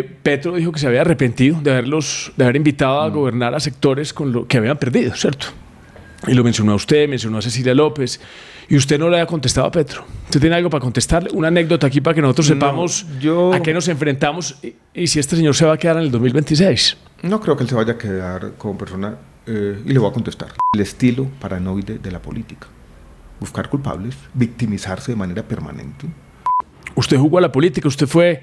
Petro dijo que se había arrepentido de haber invitado a gobernar a sectores con lo que habían perdido, ¿cierto? Y lo mencionó a usted, mencionó a Cecilia López, y usted no le ha contestado a Petro. ¿Usted tiene algo para contestarle? Una anécdota aquí para que nosotros sepamos a qué nos enfrentamos y si este señor se va a quedar en el 2026. No creo que él se vaya a quedar como persona, y le voy a contestar. El estilo paranoide de la política. Buscar culpables, victimizarse de manera permanente. Usted jugó a la política, usted fue,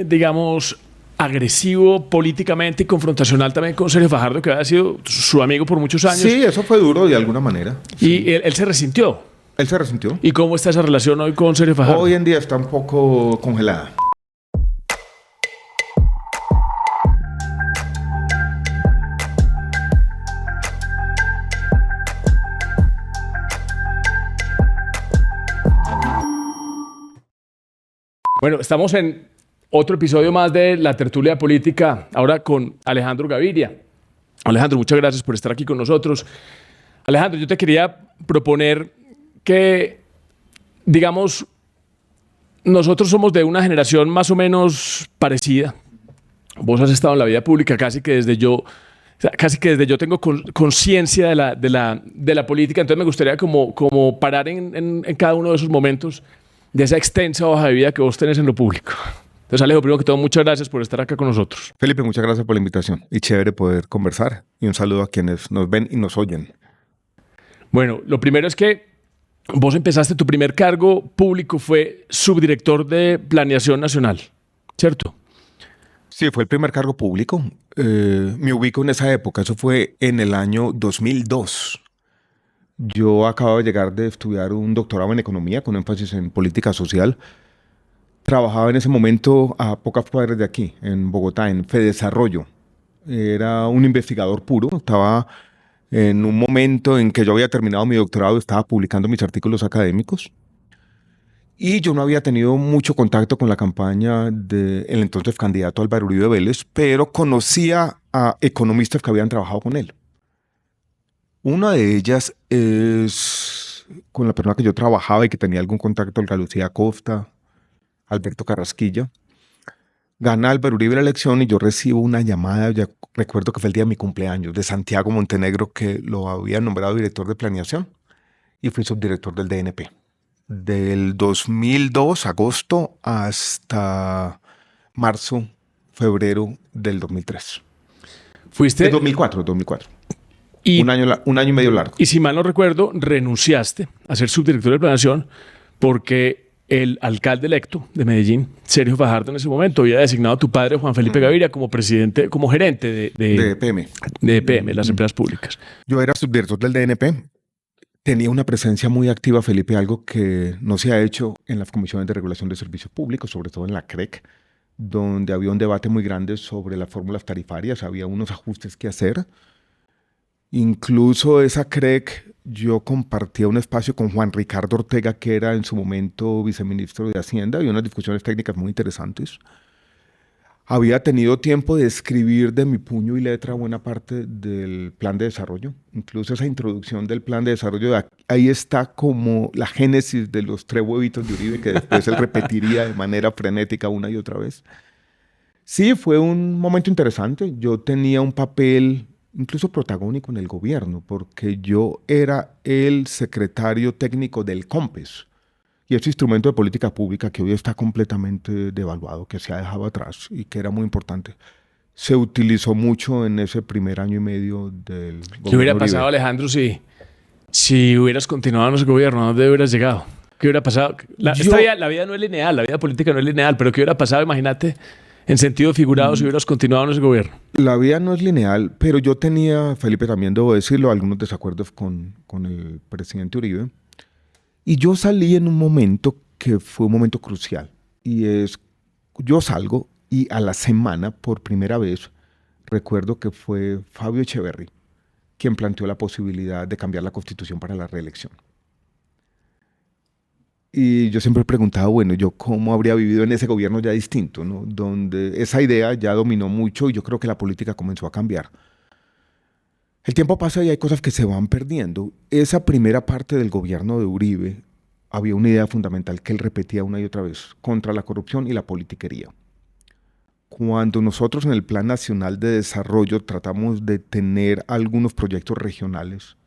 digamos, agresivo políticamente y confrontacional también con Sergio Fajardo, que había sido su amigo por muchos años. Sí, eso fue duro de alguna manera. Sí. Y él se resintió. Él se resintió. ¿Y cómo está esa relación hoy con Sergio Fajardo? Hoy en día está un poco congelada. Bueno, estamos en otro episodio más de La Tertulia Política, ahora con Alejandro Gaviria. Alejandro, muchas gracias por estar aquí con nosotros. Alejandro, yo te quería proponer que, digamos, nosotros somos de una generación más o menos parecida. Vos has estado en la vida pública casi que desde yo tengo conciencia de la política, entonces me gustaría como parar en cada uno de esos momentos de esa extensa hoja de vida que vos tenés en lo público. Entonces, Alejo, primero que todo, muchas gracias por estar acá con nosotros. Felipe, muchas gracias por la invitación. Y chévere poder conversar. Y un saludo a quienes nos ven y nos oyen. Bueno, lo primero es que vos empezaste, tu primer cargo público fue subdirector de Planeación Nacional, ¿cierto? Sí, fue el primer cargo público. Me ubico en esa época. Eso fue en el año 2002. Yo acabo de llegar de estudiar un doctorado en economía con énfasis en política social. Trabajaba en ese momento a pocas cuadras de aquí, en Bogotá, en Fedesarrollo. Era un investigador puro. Estaba en un momento en que yo había terminado mi doctorado, estaba publicando mis artículos académicos. Y yo no había tenido mucho contacto con la campaña del entonces candidato Álvaro Uribe Vélez, pero conocía a economistas que habían trabajado con él. Una de ellas es con la persona que yo trabajaba y que tenía algún contacto, Olga Lucía Costa, Alberto Carrasquilla. Gana Álvaro Uribe la elección y yo recibo una llamada, ya recuerdo que fue el día de mi cumpleaños, de Santiago Montenegro, que lo había nombrado director de planeación y fui subdirector del DNP. Del 2002, agosto, hasta marzo, febrero del 2003. Fuiste... De 2004. Y, un año y medio largo. Y si mal no recuerdo, renunciaste a ser subdirector de planeación porque el alcalde electo de Medellín, Sergio Fajardo, en ese momento había designado a tu padre, Juan Felipe Gaviria, como presidente, como gerente de PM. De PM, las empresas públicas. Yo era subdirector del DNP. Tenía una presencia muy activa, Felipe, algo que no se ha hecho en las comisiones de regulación de servicios públicos, sobre todo en la CREC, donde había un debate muy grande sobre las fórmulas tarifarias, había unos ajustes que hacer. Incluso esa CREC, yo compartía un espacio con Juan Ricardo Ortega, que era en su momento viceministro de Hacienda, y unas discusiones técnicas muy interesantes. Había tenido tiempo de escribir de mi puño y letra buena parte del plan de desarrollo. Incluso esa introducción del plan de desarrollo, ahí está como la génesis de los 3 huevitos de Uribe, que después él repetiría de manera frenética una y otra vez. Sí, fue un momento interesante. Yo tenía un papel incluso protagónico en el gobierno, porque yo era el secretario técnico del COMPES, y ese instrumento de política pública que hoy está completamente devaluado, que se ha dejado atrás y que era muy importante, se utilizó mucho en ese primer año y medio del gobierno. ¿Qué hubiera pasado, Alejandro, si hubieras continuado en ese gobierno? ¿A dónde hubieras llegado? ¿Qué hubiera pasado? La vida no es lineal, la vida política no es lineal, pero ¿qué hubiera pasado? Imagínate, en sentido figurado, si hubieras continuado en ese gobierno. La vida no es lineal, pero yo tenía, Felipe, también debo decirlo, algunos desacuerdos con el presidente Uribe. Y yo salí en un momento que fue un momento crucial. Y es, yo salgo y a la semana, por primera vez, recuerdo que fue Fabio Echeverry quien planteó la posibilidad de cambiar la Constitución para la reelección. Y yo siempre he preguntado, bueno, yo cómo habría vivido en ese gobierno ya distinto, ¿no? Donde esa idea ya dominó mucho y yo creo que la política comenzó a cambiar. El tiempo pasa y hay cosas que se van perdiendo. Esa primera parte del gobierno de Uribe había una idea fundamental que él repetía una y otra vez: contra la corrupción y la politiquería. Cuando nosotros en el Plan Nacional de Desarrollo tratamos de tener algunos proyectos regionales,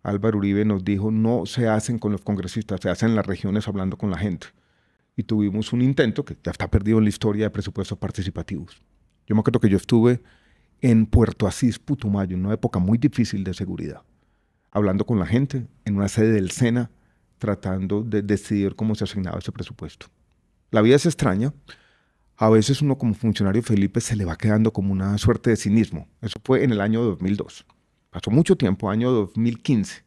Álvaro Uribe nos dijo, no se hacen con los congresistas, se hacen en las regiones hablando con la gente. Y tuvimos un intento que ya está perdido en la historia de presupuestos participativos. Yo me acuerdo que yo estuve en Puerto Asís, Putumayo, en una época muy difícil de seguridad, hablando con la gente en una sede del SENA, tratando de decidir cómo se asignaba ese presupuesto. La vida es extraña. A veces uno como funcionario, Felipe, se le va quedando como una suerte de cinismo. Eso fue en el año 2002. Pasó mucho tiempo, año 2015.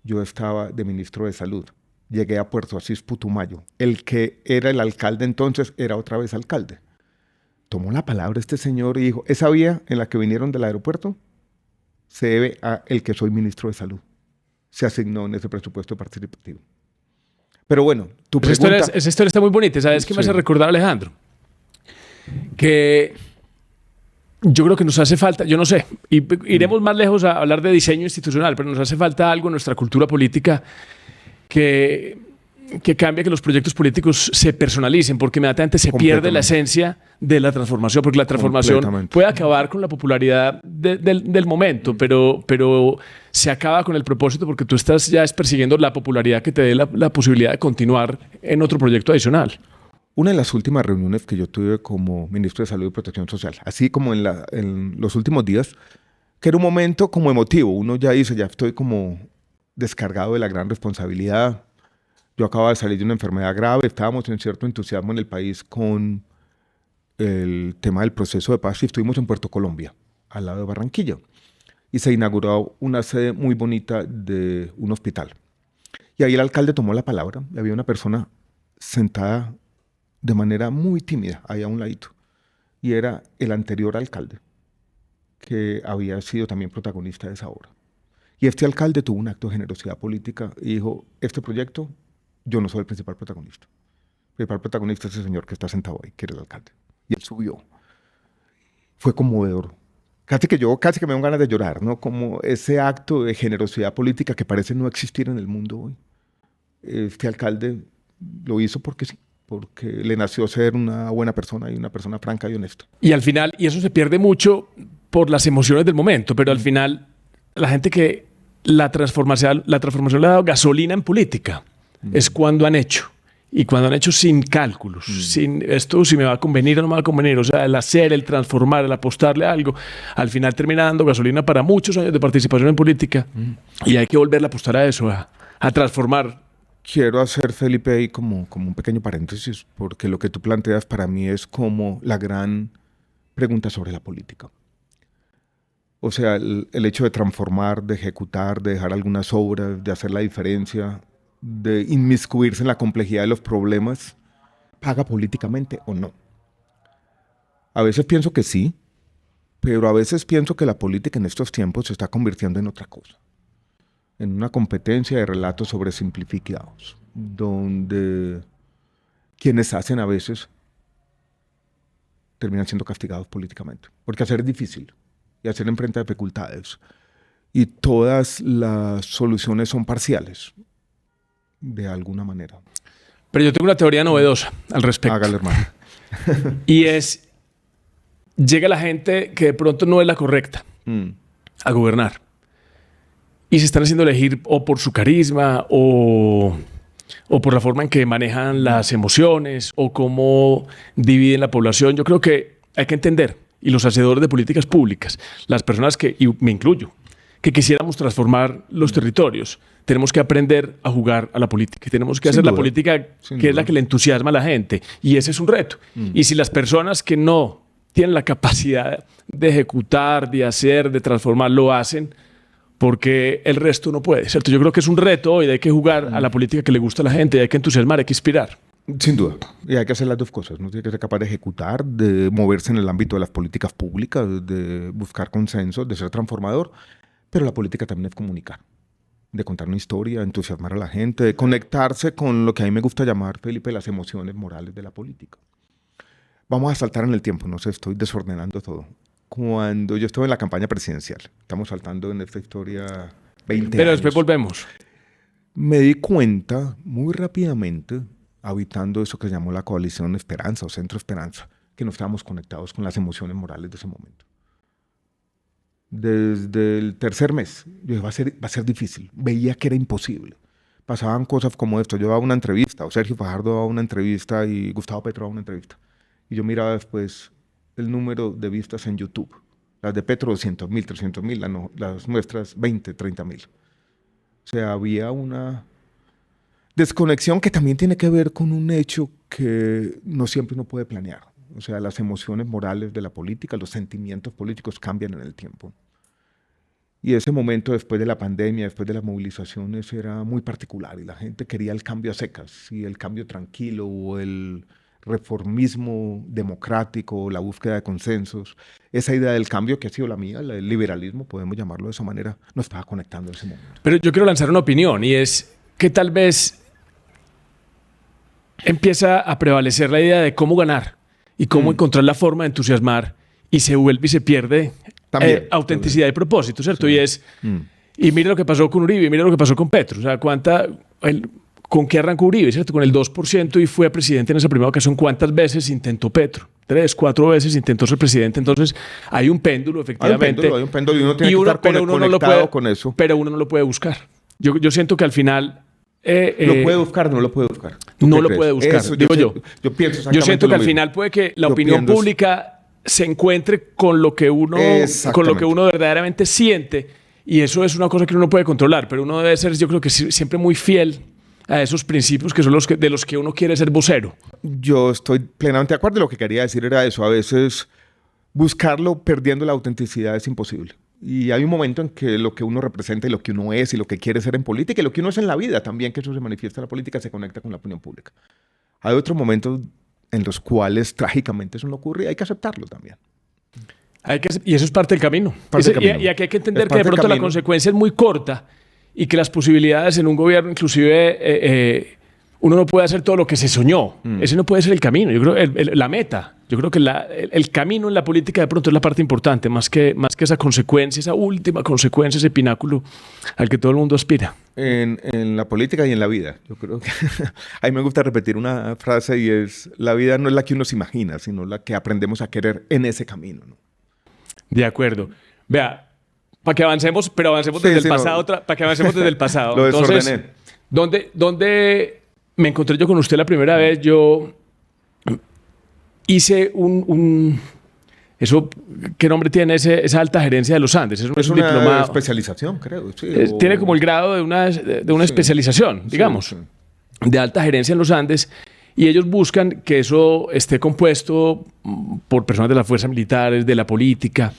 Yo estaba de ministro de Salud. Llegué a Puerto Asís, Putumayo. El que era el alcalde entonces era otra vez alcalde. Tomó la palabra este señor y dijo, esa vía en la que vinieron del aeropuerto se debe a el que soy ministro de Salud. Se asignó en ese presupuesto participativo. Pero bueno, tu pregunta... Esa historia está muy bonita. ¿Sabes qué me hace recordar, Alejandro? Que yo creo que nos hace falta, yo no sé, iremos más lejos a hablar de diseño institucional, pero nos hace falta algo en nuestra cultura política que cambie, que los proyectos políticos se personalicen, porque inmediatamente se pierde la esencia de la transformación, porque la transformación puede acabar con la popularidad del momento, pero se acaba con el propósito porque tú estás ya persiguiendo la popularidad que te dé la posibilidad de continuar en otro proyecto adicional. Una de las últimas reuniones que yo tuve como ministro de Salud y Protección Social, así como en los últimos días, que era un momento como emotivo. Uno ya dice, ya estoy como descargado de la gran responsabilidad. Yo acababa de salir de una enfermedad grave, estábamos en cierto entusiasmo en el país con el tema del proceso de paz y estuvimos en Puerto Colombia, al lado de Barranquilla. Y se inauguró una sede muy bonita de un hospital. Y ahí el alcalde tomó la palabra y había una persona sentada de manera muy tímida, ahí a un ladito. Y era el anterior alcalde, que había sido también protagonista de esa obra. Y este alcalde tuvo un acto de generosidad política y dijo, este proyecto, yo no soy el principal protagonista. El principal protagonista es ese señor que está sentado ahí, que era el alcalde. Y él subió. Fue conmovedor. Casi que me dan ganas de llorar, ¿no? Como ese acto de generosidad política que parece no existir en el mundo hoy. Este alcalde lo hizo porque sí, porque le nació ser una buena persona y una persona franca y honesta. Y al final, y eso se pierde mucho por las emociones del momento, pero al final la gente que la transformación le ha dado gasolina en política es cuando han hecho. Y cuando han hecho sin cálculos, sin esto si me va a convenir o no me va a convenir, o sea, el hacer, el transformar, el apostarle a algo, al final termina dando gasolina para muchos años de participación en política y hay que volverle a apostar a eso, a transformar. Quiero hacer, Felipe, ahí como un pequeño paréntesis, porque lo que tú planteas para mí es como la gran pregunta sobre la política. O sea, el hecho de transformar, de ejecutar, de dejar algunas obras, de hacer la diferencia, de inmiscuirse en la complejidad de los problemas, ¿paga políticamente o no? A veces pienso que sí, pero a veces pienso que la política en estos tiempos se está convirtiendo en otra cosa. En una competencia de relatos sobresimplificados, donde quienes hacen a veces terminan siendo castigados políticamente. Porque hacer es difícil y hacer enfrenta dificultades. Y todas las soluciones son parciales, de alguna manera. Pero yo tengo una teoría novedosa al respecto. Hágale, hermano. Y es, llega la gente que de pronto no es la correcta a gobernar. Y se están haciendo elegir o por su carisma o por la forma en que manejan las emociones o cómo dividen la población. Yo creo que hay que entender, y los hacedores de políticas públicas, las personas que, y me incluyo, que quisiéramos transformar los territorios, tenemos que aprender a jugar a la política. Tenemos que hacer la política que es la que le entusiasma a la gente. Y ese es un reto. Y si las personas que no tienen la capacidad de ejecutar, de hacer, de transformar, lo hacen, porque el resto no puede, ¿cierto? Yo creo que es un reto hoy, hay que jugar a la política que le gusta a la gente, hay que entusiasmar, hay que inspirar. Sin duda. Y hay que hacer las dos cosas. Uno tiene que ser capaz de ejecutar, de moverse en el ámbito de las políticas públicas, de buscar consensos, de ser transformador. Pero la política también es comunicar, de contar una historia, de entusiasmar a la gente, de conectarse con lo que a mí me gusta llamar, Felipe, las emociones morales de la política. Vamos a saltar en el tiempo, no sé, estoy desordenando todo. Cuando yo estuve en la campaña presidencial, estamos saltando en esta historia 20 Pero años. después volvemos. Me di cuenta muy rápidamente, habitando eso que se llamó la coalición Esperanza o Centro Esperanza, que no estábamos conectados con las emociones morales de ese momento. Desde el tercer mes, yo dije, va a ser difícil. Veía que era imposible. Pasaban cosas como esto. Yo daba una entrevista, o Sergio Fajardo daba una entrevista y Gustavo Petro daba una entrevista. Y yo miraba después el número de vistas en YouTube. Las de Petro, 200.000, 300.000, las nuestras, 20, 30.000. O sea, había una desconexión que también tiene que ver con un hecho que no siempre uno puede planear. O sea, las emociones morales de la política, los sentimientos políticos cambian en el tiempo. Y ese momento después de la pandemia, después de las movilizaciones, era muy particular y la gente quería el cambio a secas, y el cambio tranquilo o el reformismo democrático, la búsqueda de consensos. Esa idea del cambio que ha sido la mía, el liberalismo, podemos llamarlo de esa manera, no estaba conectando en ese momento. Pero yo quiero lanzar una opinión y es que tal vez empieza a prevalecer la idea de cómo ganar y cómo encontrar la forma de entusiasmar y se vuelve y se pierde autenticidad y propósito, ¿cierto? Sí. Y es, y mire lo que pasó con Uribe, y mire lo que pasó con Petro. O sea, ¿con qué arrancó Uribe, cierto? Con el 2% y fue presidente en esa primera ocasión. ¿Cuántas veces intentó Petro? 3, 4 veces intentó ser presidente. Entonces, hay un péndulo, efectivamente. Hay un péndulo y uno tiene que estar conectado con eso. Pero uno no lo puede buscar. Yo siento que al final... ¿Lo puede buscar? No lo puede buscar. No lo puede buscar, eso, digo yo. Yo pienso exactamente Yo siento que lo al mismo. final puede que la opinión pública se encuentre con lo que uno verdaderamente siente, y eso es una cosa que uno no puede controlar, pero uno debe ser, yo creo que siempre muy fiel a esos principios que son de los que uno quiere ser vocero. Yo estoy plenamente de acuerdo. Lo que quería decir era eso. A veces buscarlo perdiendo la autenticidad es imposible. Y hay un momento en que lo que uno representa y lo que uno es y lo que quiere ser en política y lo que uno es en la vida también, que eso se manifiesta en la política, se conecta con la opinión pública. Hay otros momentos en los cuales trágicamente eso no ocurre y hay que aceptarlo también. Y eso es parte del camino. Y aquí hay que entender que de pronto la consecuencia es muy corta y que las posibilidades en un gobierno, inclusive, uno no puede hacer todo lo que se soñó. Ese no puede ser el camino. Yo creo la meta. Yo creo que el camino en la política de pronto es la parte importante, más que esa consecuencia, esa última consecuencia, ese pináculo al que todo el mundo aspira. En la política y en la vida. Yo creo que a mí me gusta repetir una frase y es: la vida no es la que uno se imagina, sino la que aprendemos a querer en ese camino, ¿no? De acuerdo. Vea, para que avancemos, pero avancemos desde el pasado. Para que avancemos desde el pasado. Lo Entonces, desordené. ¿Dónde me encontré yo con usted la primera vez? Yo hice eso, ¿qué nombre tiene esa alta gerencia de los Andes? Es una diplomado, especialización, creo. Sí, tiene como el grado de una especialización, digamos, sí. De alta gerencia en los Andes. Y ellos buscan que eso esté compuesto por personas de las fuerzas militares, de la política.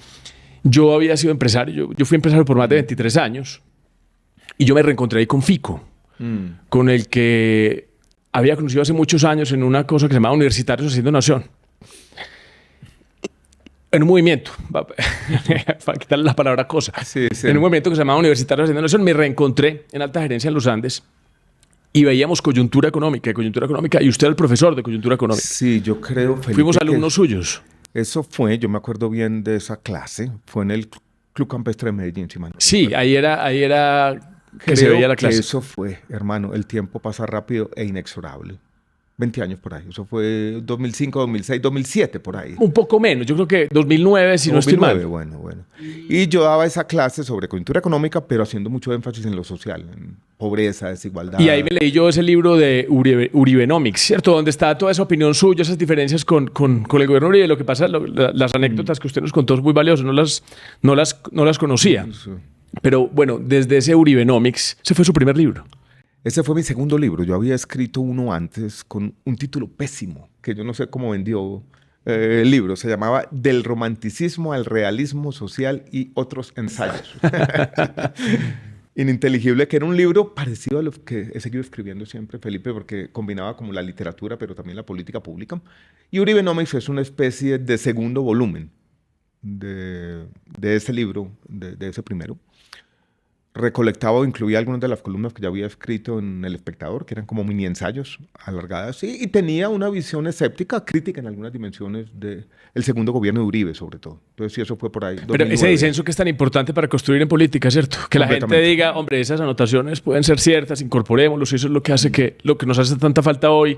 Yo había sido empresario, yo fui empresario por más de 23 años y yo me reencontré ahí con Fico, con el que había conocido hace muchos años en una cosa que se llamaba Universitarios Haciendo Nación. En un movimiento, para quitarle la palabra cosa, sí. En un movimiento que se llamaba Universitarios Haciendo Nación, me reencontré en alta gerencia en los Andes. Y veíamos coyuntura económica, y usted era el profesor de coyuntura económica. Sí, yo creo, Felipe, fuimos alumnos suyos. Eso fue, yo me acuerdo bien de esa clase, fue en el Club Campestre de Medellín, si mal no sí, recuerdo. ahí era que creo se veía la clase. Que eso fue, hermano, el tiempo pasa rápido e inexorable. 20 años por ahí, eso fue 2005, 2006, 2007 por ahí. Un poco menos, yo creo que 2009, si no estoy mal. Bueno. Y yo daba esa clase sobre coyuntura económica, pero haciendo mucho énfasis en lo social, en pobreza, desigualdad. Y ahí me leí yo ese libro de Uribenomics, ¿cierto? Donde está toda esa opinión suya, esas diferencias con el gobierno Uribe. Lo que pasa, las anécdotas que usted nos contó son muy valiosas, no las conocía. Sí. Pero bueno, desde ese Uribenomics, ese fue su primer libro. Ese fue mi segundo libro. Yo había escrito uno antes con un título pésimo, que yo no sé cómo vendió el libro. Se llamaba Del romanticismo al realismo social y otros ensayos. Ininteligible, que era un libro parecido a lo que he seguido escribiendo siempre, Felipe, porque combinaba como la literatura, pero también la política pública. Y Uribenomics es una especie de segundo volumen de ese libro, de ese primero. Recolectaba o incluía algunas de las columnas que ya había escrito en El Espectador, que eran como mini ensayos alargadas, y tenía una visión escéptica, crítica en algunas dimensiones del segundo gobierno de Uribe, sobre todo. Entonces, sí, eso fue por ahí. 2009. Pero ese disenso que es tan importante para construir en política, ¿cierto? Que la gente diga, hombre, esas anotaciones pueden ser ciertas, incorporémoslos, y eso es lo que hace lo que nos hace tanta falta hoy.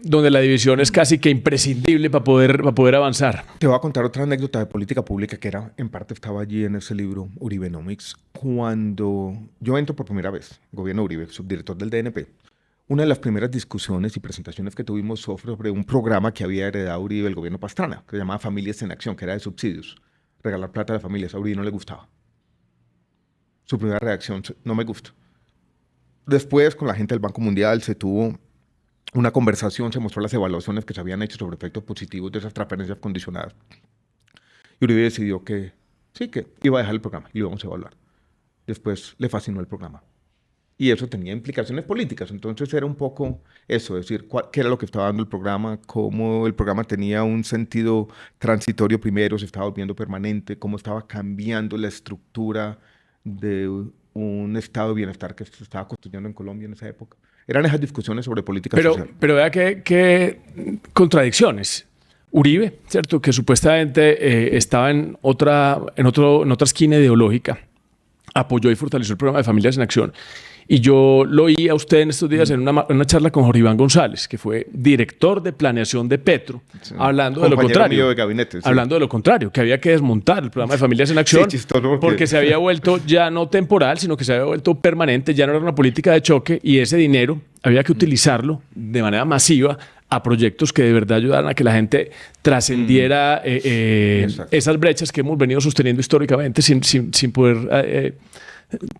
donde la división es casi que imprescindible para poder avanzar. Te voy a contar otra anécdota de política pública que era, en parte estaba allí en ese libro, Uribenomics. Cuando yo entro por primera vez, gobierno Uribe, subdirector del DNP, una de las primeras discusiones y presentaciones que tuvimos fue sobre un programa que había heredado Uribe del gobierno Pastrana, que se llamaba Familias en Acción, que era de subsidios, regalar plata a las familias. A Uribe no le gustaba. Su primera reacción, no me gusta. Después, con la gente del Banco Mundial, se tuvo una conversación, se mostró las evaluaciones que se habían hecho sobre efectos positivos de esas transferencias condicionadas. Y Uribe decidió que sí, que iba a dejar el programa y lo íbamos a evaluar. Después le fascinó el programa. Y eso tenía implicaciones políticas. Entonces era un poco eso, es decir, qué era lo que estaba dando el programa, cómo el programa tenía un sentido transitorio primero, se estaba volviendo permanente, cómo estaba cambiando la estructura de un estado de bienestar que se estaba construyendo en Colombia en esa época. Eran esas discusiones sobre política social. Pero vea qué contradicciones. Uribe, ¿cierto? Que supuestamente estaba en otra esquina ideológica, apoyó y fortaleció el programa de Familias en Acción. Y yo lo oí a usted en estos días en una charla con Jorge Iván González, que fue director de planeación de Petro, sí, hablando de lo contrario. Mío de gabinete, sí. Hablando de lo contrario, que había que desmontar el programa de Familias en Acción, sí, chistoso porque se había vuelto ya no temporal, sino que se había vuelto permanente, ya no era una política de choque y ese dinero había que utilizarlo de manera masiva a proyectos que de verdad ayudaran a que la gente trascendiera esas brechas que hemos venido sosteniendo históricamente sin poder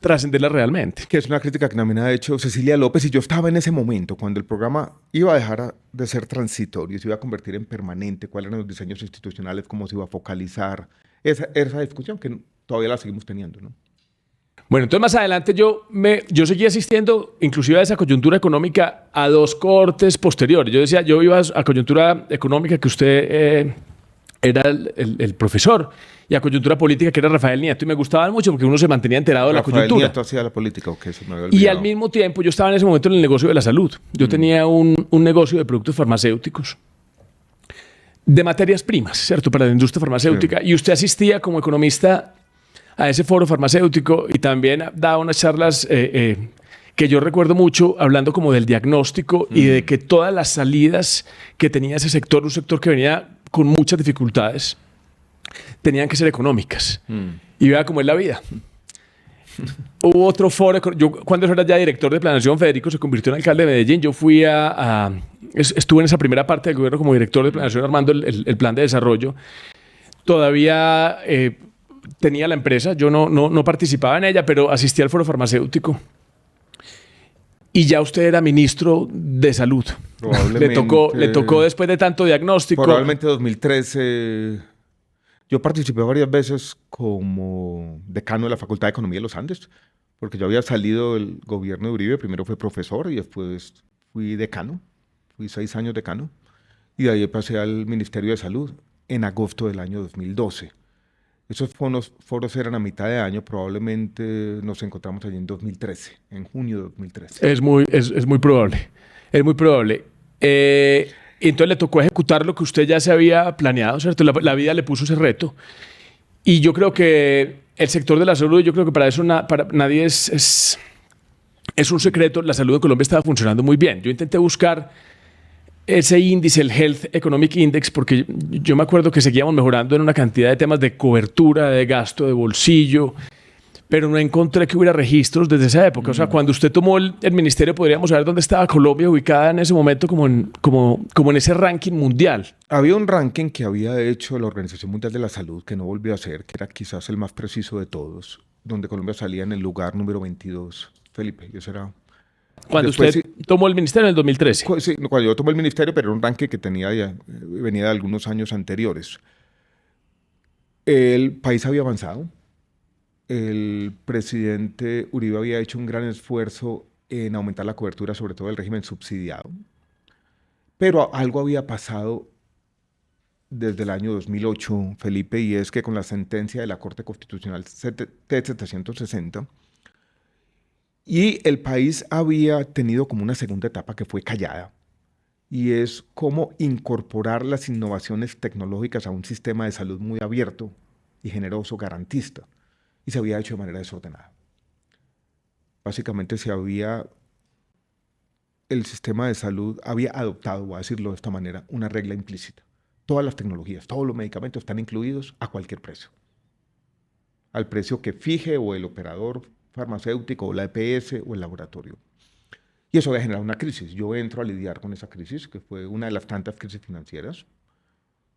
trascenderla realmente. Que es una crítica que también ha hecho Cecilia López, y yo estaba en ese momento cuando el programa iba a dejar de ser transitorio, se iba a convertir en permanente, cuáles eran los diseños institucionales, cómo se iba a focalizar, esa discusión que todavía la seguimos teniendo, ¿no? Bueno, entonces más adelante yo seguí asistiendo inclusive a esa coyuntura económica a dos cortes posteriores. Yo iba a coyuntura económica que usted era el profesor, y a coyuntura política que era Rafael Nieto, y me gustaban mucho porque uno se mantenía enterado de la coyuntura. Rafael Nieto hacía la política, ¿o qué? Se me había olvidado. Y al mismo tiempo yo estaba en ese momento en el negocio de la salud. Yo tenía un negocio de productos farmacéuticos, de materias primas, ¿cierto? Para la industria farmacéutica. Sí. Y usted asistía como economista a ese foro farmacéutico y también daba unas charlas que yo recuerdo mucho, hablando como del diagnóstico y de que todas las salidas que tenía ese sector, un sector que venía con muchas dificultades, tenían que ser económicas. Y vea cómo es la vida. Hubo otro foro. Yo, cuando era ya director de planeación, Federico se convirtió en alcalde de Medellín. Yo fui estuve en esa primera parte del gobierno como director de planeación, armando el plan de desarrollo. Todavía tenía la empresa, yo no participaba en ella, pero asistí al foro farmacéutico. Y ya usted era ministro de Salud. Le tocó después de tanto diagnóstico. Probablemente 2013. Yo participé varias veces como decano de la Facultad de Economía de los Andes, porque yo había salido del gobierno de Uribe. Primero fui profesor y después fui decano. Fui 6 años decano. Y de ahí pasé al Ministerio de Salud en agosto del año 2012. Esos foros eran a mitad de año, probablemente nos encontramos allí en 2013, en junio de 2013. Es muy probable, es muy probable. Entonces le tocó ejecutar lo que usted ya se había planeado, ¿cierto? La vida le puso ese reto. Y yo creo que el sector de la salud, yo creo que para eso para nadie es un secreto, la salud de Colombia estaba funcionando muy bien. Yo intenté buscar ese índice, el Health Economic Index, porque yo me acuerdo que seguíamos mejorando en una cantidad de temas de cobertura, de gasto, de bolsillo, pero no encontré que hubiera registros desde esa época. O sea, cuando usted tomó el ministerio, podríamos saber dónde estaba Colombia ubicada en ese momento como en ese ranking mundial. Había un ranking que había hecho la Organización Mundial de la Salud, que no volvió a hacer, que era quizás el más preciso de todos, donde Colombia salía en el lugar número 22, Felipe, y eso era... Cuando usted tomó el ministerio en el 2013. Sí, cuando yo tomé el ministerio, pero era un ranking que venía de algunos años anteriores. El país había avanzado. El presidente Uribe había hecho un gran esfuerzo en aumentar la cobertura, sobre todo del régimen subsidiado. Pero algo había pasado desde el año 2008, Felipe, y es que con la sentencia de la Corte Constitucional T760, y el país había tenido como una segunda etapa que fue callada, y es cómo incorporar las innovaciones tecnológicas a un sistema de salud muy abierto y generoso, garantista, y se había hecho de manera desordenada. Básicamente se había el sistema de salud había adoptado, voy a decirlo de esta manera, una regla implícita. Todas las tecnologías, todos los medicamentos están incluidos a cualquier precio. Al precio que fije o el operador farmacéutico o la EPS o el laboratorio. Y eso había generado una crisis. Yo entro a lidiar con esa crisis, que fue una de las tantas crisis financieras,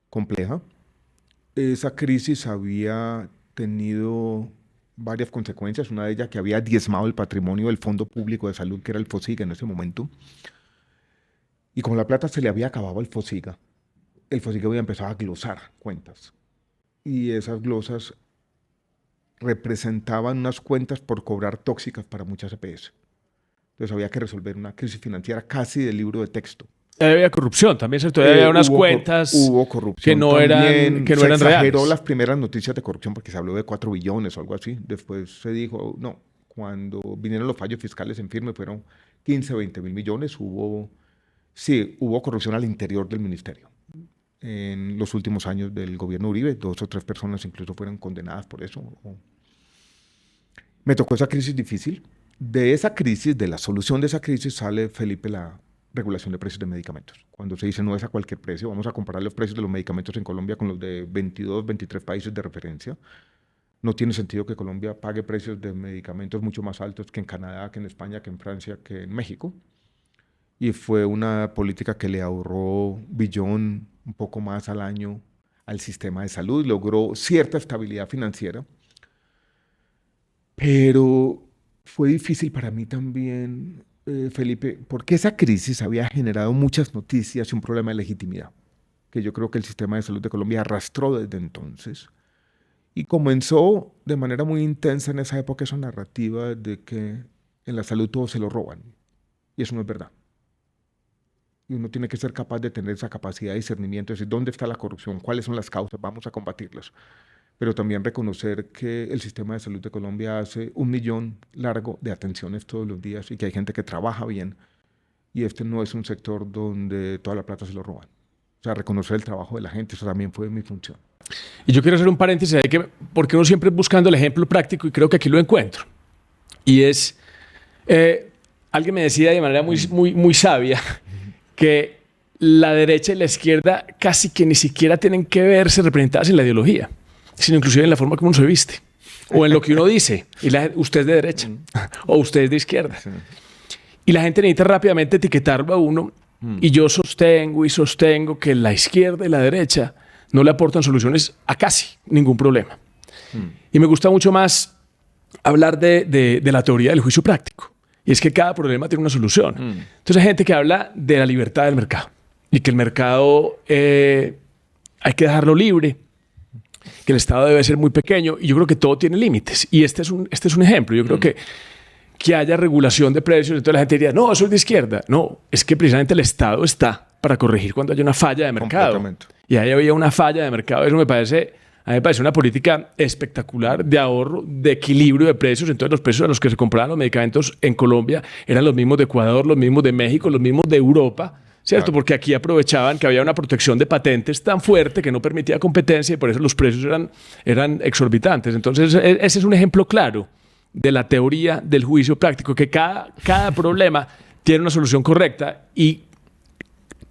compleja. Esa crisis había tenido varias consecuencias. Una de ellas que había diezmado el patrimonio del Fondo Público de Salud, que era el FOSIGA en ese momento. Y como la plata se le había acabado al FOSIGA, el FOSIGA había empezado a glosar cuentas. Y esas glosas representaban unas cuentas por cobrar tóxicas para muchas EPS. Entonces había que resolver una crisis financiera casi del libro de texto. Había corrupción también, ¿cierto? Había unas cuentas hubo corrupción que no también, eran, que no se eran exageró reales. las primeras noticias de corrupción porque se habló de 4 billones o algo así. Después se dijo, no, cuando vinieron los fallos fiscales en firme fueron 15, 20 mil millones. Hubo corrupción al interior del ministerio. En los últimos años del gobierno Uribe, 2 o 3 personas incluso fueron condenadas por eso. Me tocó esa crisis difícil. De esa crisis, de la solución de esa crisis, sale, Felipe, la regulación de precios de medicamentos. Cuando se dice no es a cualquier precio, vamos a comparar los precios de los medicamentos en Colombia con los de 22, 23 países de referencia. No tiene sentido que Colombia pague precios de medicamentos mucho más altos que en Canadá, que en España, que en Francia, que en México. Y fue una política que le ahorró billón, un poco más al año, al sistema de salud. Logró cierta estabilidad financiera. Pero fue difícil para mí también, Felipe, porque esa crisis había generado muchas noticias y un problema de legitimidad, que yo creo que el sistema de salud de Colombia arrastró desde entonces. Y comenzó de manera muy intensa en esa época esa narrativa de que en la salud todo se lo roban. Y eso no es verdad. Y uno tiene que ser capaz de tener esa capacidad de discernimiento, de decir, ¿dónde está la corrupción? ¿Cuáles son las causas? Vamos a combatirlas. Pero también reconocer que el sistema de salud de Colombia hace 1 millón largo de atenciones todos los días y que hay gente que trabaja bien. Y este no es un sector donde toda la plata se lo roban. O sea, reconocer el trabajo de la gente, eso también fue mi función. Y yo quiero hacer un paréntesis ahí, porque uno siempre es buscando el ejemplo práctico y creo que aquí lo encuentro. Y es, alguien me decía de manera muy sabia que la derecha y la izquierda casi que ni siquiera tienen que verse representadas en la ideología, sino inclusive en la forma como uno se viste o en lo que uno dice. Y usted es de derecha o usted es de izquierda. Sí. Y la gente necesita rápidamente etiquetarlo a uno. Y yo sostengo que la izquierda y la derecha no le aportan soluciones a casi ningún problema. Y me gusta mucho más hablar de la teoría del juicio práctico. Y es que cada problema tiene una solución. Entonces hay gente que habla de la libertad del mercado y que el mercado hay que dejarlo libre, que el Estado debe ser muy pequeño, y yo creo que todo tiene límites. Y este es un ejemplo. Yo creo que haya regulación de precios, entonces la gente diría, no, eso es de izquierda. No, es que precisamente el Estado está para corregir cuando haya una falla de mercado. Y ahí había una falla de mercado. Eso a mí me parece una política espectacular de ahorro, de equilibrio de precios. Entonces los precios a los que se compraban los medicamentos en Colombia eran los mismos de Ecuador, los mismos de México, los mismos de Europa, ¿cierto? Claro. Porque aquí aprovechaban que había una protección de patentes tan fuerte que no permitía competencia y por eso los precios eran exorbitantes. Entonces ese es un ejemplo claro de la teoría del juicio práctico, que cada problema tiene una solución correcta y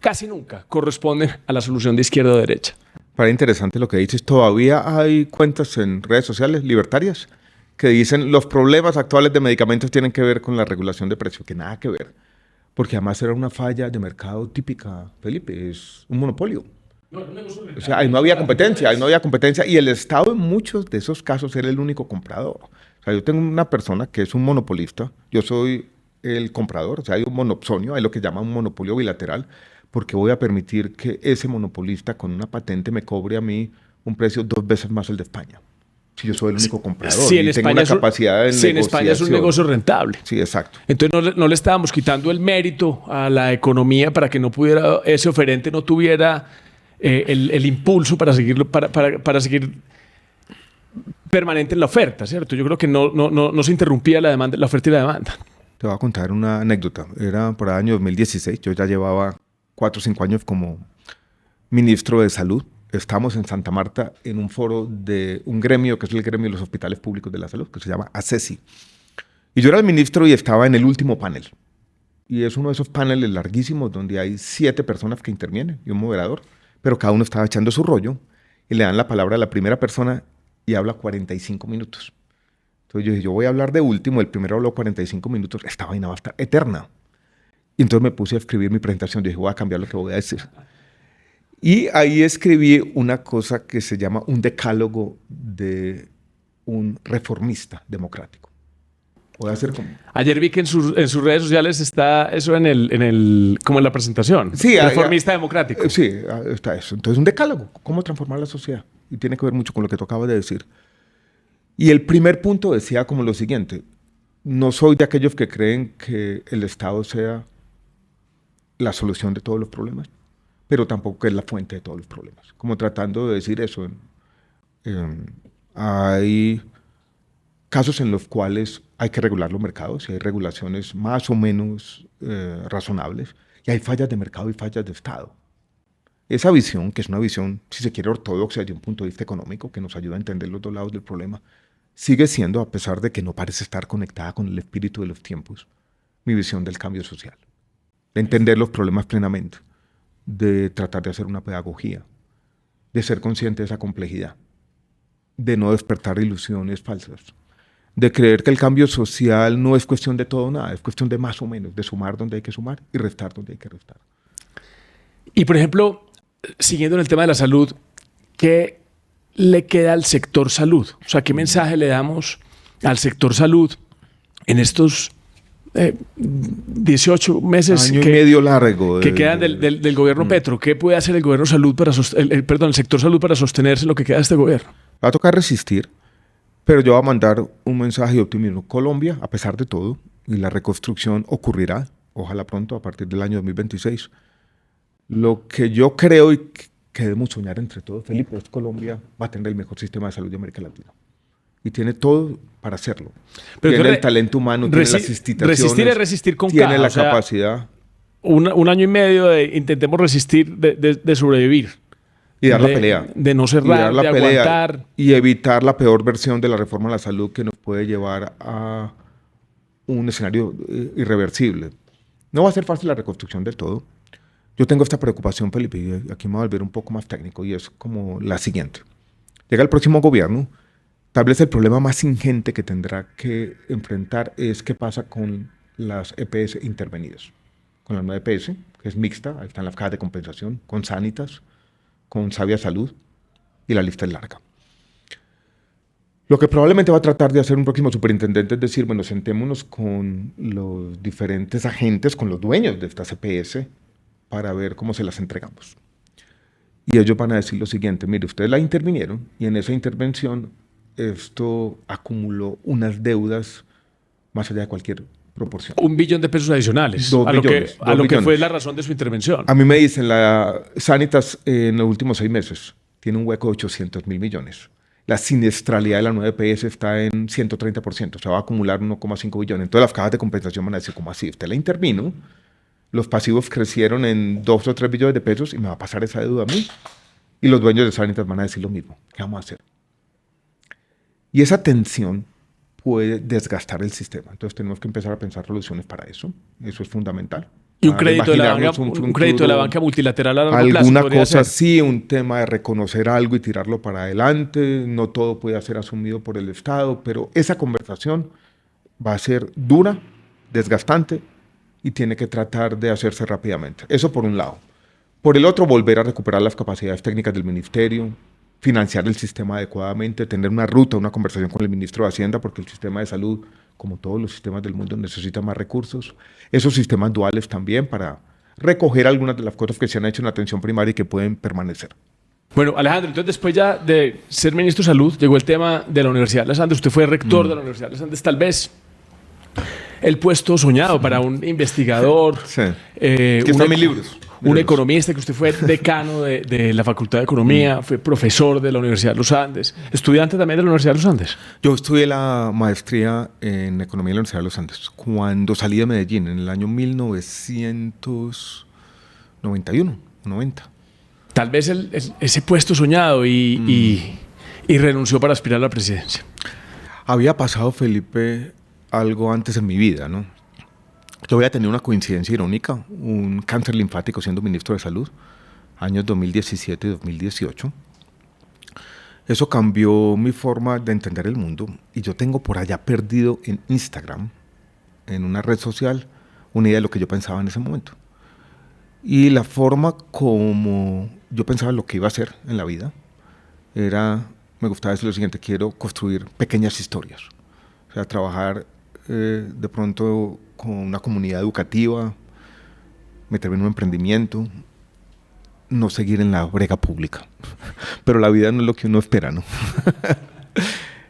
casi nunca corresponden a la solución de izquierda o derecha. Para interesante lo que dices. Todavía hay cuentas en redes sociales libertarias que dicen los problemas actuales de medicamentos tienen que ver con la regulación de precios, que nada que ver. Porque además era una falla de mercado típica, Felipe, es un monopolio. O sea, ahí no había competencia y el Estado en muchos de esos casos era el único comprador. O sea, yo tengo una persona que es un monopolista, yo soy el comprador, o sea, hay un monopsonio, hay lo que llaman un monopolio bilateral, porque voy a permitir que ese monopolista con una patente me cobre a mí un precio 2 veces más el de España. Si yo soy el único comprador y tengo una capacidad de negociación. En España es un negocio rentable. Sí, exacto. Entonces no le estábamos quitando el mérito a la economía para que no pudiera, ese oferente no tuviera el impulso para seguir permanente en la oferta, ¿cierto? Yo creo que no se interrumpía la oferta y la demanda. Te voy a contar una anécdota. Era por el año 2016. Yo ya llevaba 4 o 5 años como ministro de Salud. Estamos en Santa Marta en un foro de un gremio que es el gremio de los hospitales públicos de la salud, que se llama ACESI. Y yo era el ministro y estaba en el último panel. Y es uno de esos paneles larguísimos donde hay 7 personas que intervienen y un moderador, pero cada uno está echando su rollo y le dan la palabra a la primera persona y habla 45 minutos. Entonces yo dije, yo voy a hablar de último, el primero habló 45 minutos, esta vaina va a estar eterna. Y entonces me puse a escribir mi presentación, dije, voy a cambiar lo que voy a decir. Y ahí escribí una cosa que se llama un decálogo de un reformista democrático. Voy a hacer como... Ayer vi que en sus redes sociales está eso como en la presentación. Sí, Reformista democrático. Sí, está eso. Entonces, un decálogo, cómo transformar la sociedad. Y tiene que ver mucho con lo que tú acabas de decir. Y el primer punto decía como lo siguiente: no soy de aquellos que creen que el Estado sea la solución de todos los problemas, pero tampoco que es la fuente de todos los problemas. Como tratando de decir eso. Hay casos en los cuales hay que regular los mercados y hay regulaciones más o menos razonables, y hay fallas de mercado y fallas de Estado. Esa visión, que es una visión, si se quiere, ortodoxa desde un punto de vista económico, que nos ayuda a entender los dos lados del problema, sigue siendo, a pesar de que no parece estar conectada con el espíritu de los tiempos, mi visión del cambio social. De entender los problemas plenamente, de tratar de hacer una pedagogía, de ser consciente de esa complejidad, de no despertar ilusiones falsas, de creer que el cambio social no es cuestión de todo o nada, es cuestión de más o menos, de sumar donde hay que sumar y restar donde hay que restar. Y, por ejemplo, siguiendo en el tema de la salud, ¿qué le queda al sector salud? O sea, ¿qué mensaje le damos al sector salud en estos 18 meses año y medio largo que quedan del gobierno Petro? ¿Qué puede hacer el gobierno salud el sector salud para sostenerse en lo que queda de este gobierno? Va a tocar resistir, pero yo voy a mandar un mensaje de optimismo. Colombia, a pesar de todo, y la reconstrucción ocurrirá, ojalá pronto, a partir del año 2026. Lo que yo creo y que debemos soñar entre todos, Felipe, es que Colombia va a tener el mejor sistema de salud de América Latina. Y tiene todo para hacerlo. Pero tiene el talento humano, tiene las instituciones. Resistir es resistir con tiene cada, la capacidad. Un año y medio intentemos resistir, de sobrevivir. Y dar la pelea. De no cerrar, de aguantar. Y evitar la peor versión de la reforma a la salud que nos puede llevar a un escenario irreversible. No va a ser fácil la reconstrucción del todo. Yo tengo esta preocupación, Felipe, y aquí me voy a volver un poco más técnico, y es como la siguiente. Llega el próximo gobierno, tal vez el problema más ingente que tendrá que enfrentar es qué pasa con las EPS intervenidas. Con la nueva EPS, que es mixta, ahí están las cajas de compensación, con Sanitas, con Sabia Salud, y la lista es larga. Lo que probablemente va a tratar de hacer un próximo superintendente es decir, bueno, sentémonos con los diferentes agentes, con los dueños de estas EPS, para ver cómo se las entregamos. Y ellos van a decir lo siguiente: mire, ustedes la intervinieron y en esa intervención esto acumuló unas deudas más allá de cualquier proporción. 1 billón de pesos adicionales 2 billones, a lo que fue la razón de su intervención. A mí me dicen, la Sanitas en los últimos 6 meses tiene un hueco de 800 mil millones. La siniestralidad de la nueva EPS está en 130%, o sea, va a acumular 1,5 billones. Entonces las cajas de compensación van a decir, ¿cómo así? Usted la intervino, los pasivos crecieron en 2 o 3 billones de pesos y me va a pasar esa deuda a mí. Y los dueños de Sanitas van a decir lo mismo. ¿Qué vamos a hacer? Y esa tensión puede desgastar el sistema. Entonces tenemos que empezar a pensar soluciones para eso. Eso es fundamental. Y un crédito de la banca multilateral a largo plazo. Alguna cosa sí, un tema de reconocer algo y tirarlo para adelante. No todo puede ser asumido por el Estado, pero esa conversación va a ser dura, desgastante, y tiene que tratar de hacerse rápidamente. Eso por un lado. Por el otro, volver a recuperar las capacidades técnicas del ministerio, financiar el sistema adecuadamente, tener una ruta, una conversación con el ministro de Hacienda, porque el sistema de salud, como todos los sistemas del mundo, necesita más recursos. Esos sistemas duales también, para recoger algunas de las cosas que se han hecho en la atención primaria y que pueden permanecer. Bueno, Alejandro, entonces después ya de ser ministro de Salud, llegó el tema de la Universidad de los Andes. Usted fue rector de la Universidad de los Andes, tal vez el puesto soñado para un investigador. Sí. Que están mis libros. Un economista, que usted fue decano de la Facultad de Economía, fue profesor de la Universidad de los Andes, estudiante también de la Universidad de los Andes. Yo estudié la maestría en Economía en la Universidad de los Andes cuando salí de Medellín, en el año 1991, 90. Tal vez ese puesto soñado y renunció para aspirar a la presidencia. Había pasado, Felipe, algo antes en mi vida, ¿no? Yo había tenido una coincidencia irónica, un cáncer linfático siendo ministro de Salud, años 2017 y 2018. Eso cambió mi forma de entender el mundo y yo tengo por allá perdido en Instagram, en una red social, una idea de lo que yo pensaba en ese momento. Y la forma como yo pensaba lo que iba a hacer en la vida era, me gustaba decir lo siguiente: quiero construir pequeñas historias. O sea, trabajar de pronto con una comunidad educativa, meterme en un emprendimiento, no seguir en la brega pública. Pero la vida no es lo que uno espera, ¿no?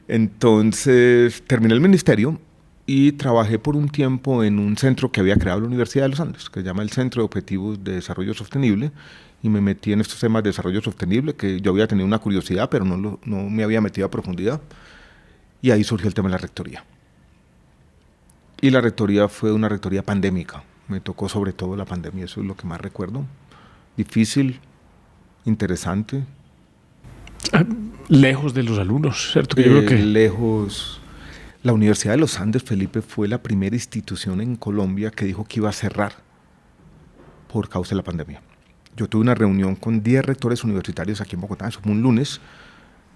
Entonces terminé el ministerio y trabajé por un tiempo en un centro que había creado la Universidad de los Andes, que se llama el Centro de Objetivos de Desarrollo Sostenible, y me metí en estos temas de desarrollo sostenible, que yo había tenido una curiosidad, pero no me había metido a profundidad, y ahí surgió el tema de la rectoría. Y la rectoría fue una rectoría pandémica, me tocó sobre todo la pandemia, eso es lo que más recuerdo. Difícil, interesante. Lejos de los alumnos, ¿cierto? Que yo creo que... Lejos. La Universidad de los Andes, Felipe, fue la primera institución en Colombia que dijo que iba a cerrar por causa de la pandemia. Yo tuve una reunión con 10 rectores universitarios aquí en Bogotá, eso fue un lunes.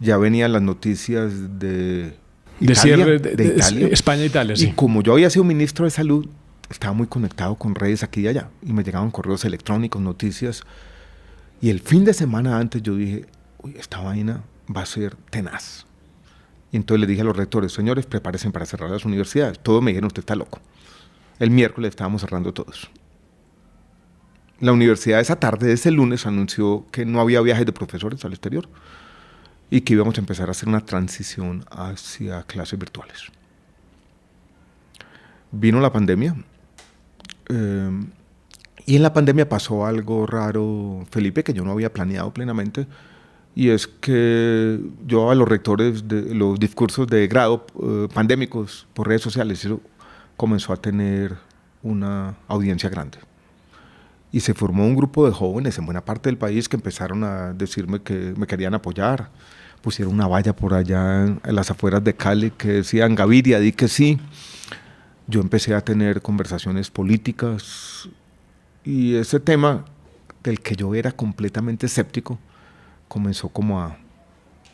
Ya venían las noticias de Italia, cierre de Italia. España e Italia, sí. Y como yo había sido ministro de Salud, estaba muy conectado con redes aquí y allá. Y me llegaban correos electrónicos, noticias. Y el fin de semana antes yo dije, uy, esta vaina va a ser tenaz. Y entonces le dije a los rectores: señores, prepárense para cerrar las universidades. Todos me dijeron, usted está loco. El miércoles estábamos cerrando todos. La universidad esa tarde, ese lunes, anunció que no había viajes de profesores al exterior y que íbamos a empezar a hacer una transición hacia clases virtuales. Vino la pandemia y en la pandemia pasó algo raro, Felipe, que yo no había planeado plenamente, y es que yo a los rectores de los discursos de grado pandémicos por redes sociales, eso comenzó a tener una audiencia grande. Y se formó un grupo de jóvenes en buena parte del país que empezaron a decirme que me querían apoyar. Pusieron una valla por allá en las afueras de Cali que decían: Gaviria, di que sí. Yo empecé a tener conversaciones políticas y ese tema del que yo era completamente escéptico comenzó como a,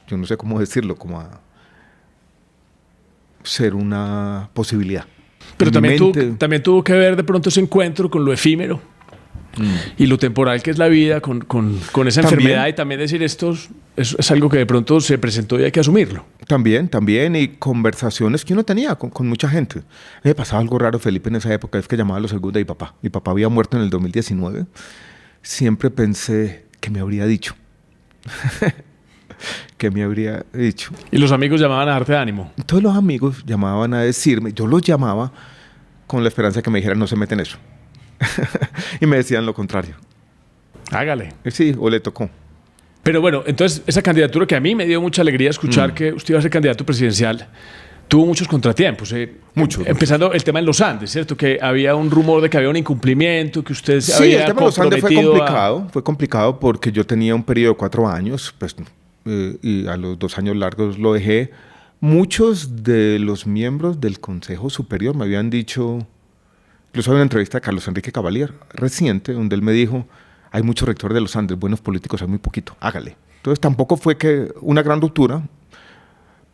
yo no sé cómo decirlo, como a ser una posibilidad. Pero también tuvo que ver de pronto ese encuentro con lo efímero y lo temporal que es la vida, con esa enfermedad, y también decir esto es algo que de pronto se presentó y hay que asumirlo. También, y conversaciones que uno tenía con mucha gente. Me pasaba algo raro, Felipe, en esa época, es que llamaba a los seguros de mi papá. Mi papá había muerto en el 2019. Siempre pensé, ¿qué me habría dicho? ¿Qué me habría dicho? Y los amigos llamaban a darte ánimo. Todos los amigos llamaban a decirme, yo los llamaba con la esperanza de que me dijeran: no se meten en eso. Y me decían lo contrario. Hágale. Sí, o le tocó. Pero bueno, entonces esa candidatura, que a mí me dio mucha alegría escuchar que usted iba a ser candidato presidencial, tuvo muchos contratiempos. Muchos. Empezando el tema en los Andes, ¿cierto? Que había un rumor de que había un incumplimiento, que usted se sí, había el tema de los Andes comprometido fue complicado porque yo tenía un periodo de 4 años, pues, y a los 2 años largos lo dejé. Muchos de los miembros del Consejo Superior me habían dicho, incluso había una entrevista de Carlos Enrique Cavalier reciente, donde él me dijo: hay muchos rectores de los Andes, buenos políticos hay muy poquito, hágale. Entonces tampoco fue que una gran ruptura,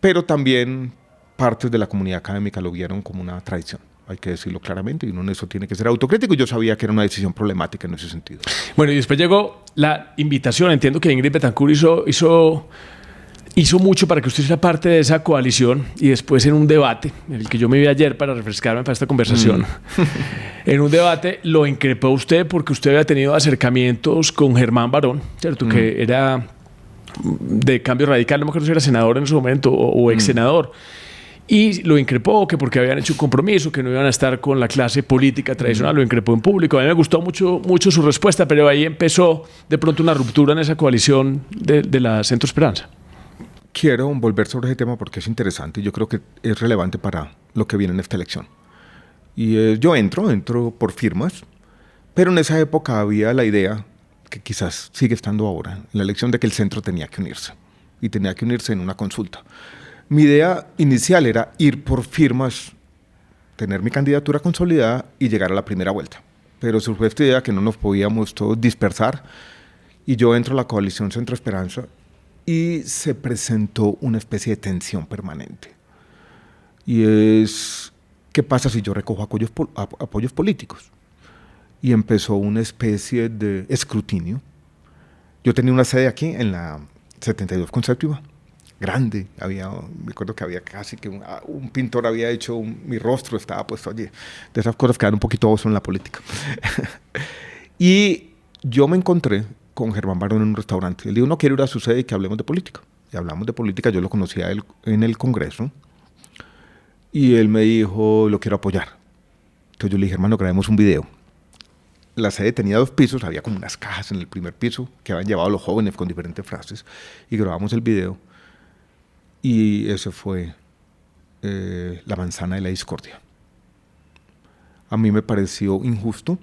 pero también partes de la comunidad académica lo vieron como una traición. Hay que decirlo claramente, y uno en eso tiene que ser autocrítico, y yo sabía que era una decisión problemática en ese sentido. Bueno, y después llegó la invitación. Entiendo que Ingrid Betancourt hizo mucho para que usted sea parte de esa coalición, y después en un debate, en el que yo me vi ayer para refrescarme para esta conversación, en un debate lo increpó usted porque usted había tenido acercamientos con Germán Barón, ¿cierto? Que era de Cambio Radical, no me acuerdo si era senador en ese momento o ex senador. Y lo increpó que porque habían hecho un compromiso, que no iban a estar con la clase política tradicional, lo increpó en público. A mí me gustó mucho su respuesta, pero ahí empezó de pronto una ruptura en esa coalición de la Centro Esperanza. Quiero volver sobre ese tema porque es interesante y yo creo que es relevante para lo que viene en esta elección. Y yo entro por firmas, pero en esa época había la idea, que quizás sigue estando ahora, en la elección, de que el centro tenía que unirse, y tenía que unirse en una consulta. Mi idea inicial era ir por firmas tener mi candidatura consolidada y llegar a la primera vuelta. Pero surgió esta idea que no nos podíamos todos dispersar y yo entro a la coalición Centro Esperanza y se presentó una especie de tensión permanente. Y es, ¿qué pasa si yo recojo apoyos políticos? Y empezó una especie de escrutinio. Yo tenía una sede aquí en la 72 con séptima, grande. Me acuerdo que había casi que un pintor había hecho mi rostro, estaba puesto allí. De esas cosas que dan un poquito oso en la política. Y yo me encontré con Germán Barón en un restaurante. Él dijo, no, quiero ir a su sede y que hablemos de política. Y hablamos de política, yo lo conocía a él en el Congreso. Y él me dijo, lo quiero apoyar. Entonces yo le dije, hermano, grabemos un video. La sede tenía 2 pisos, había como unas cajas en el primer piso que habían llevado los jóvenes con diferentes frases. Y grabamos el video. Y ese fue La manzana de la discordia. A mí me pareció injusto.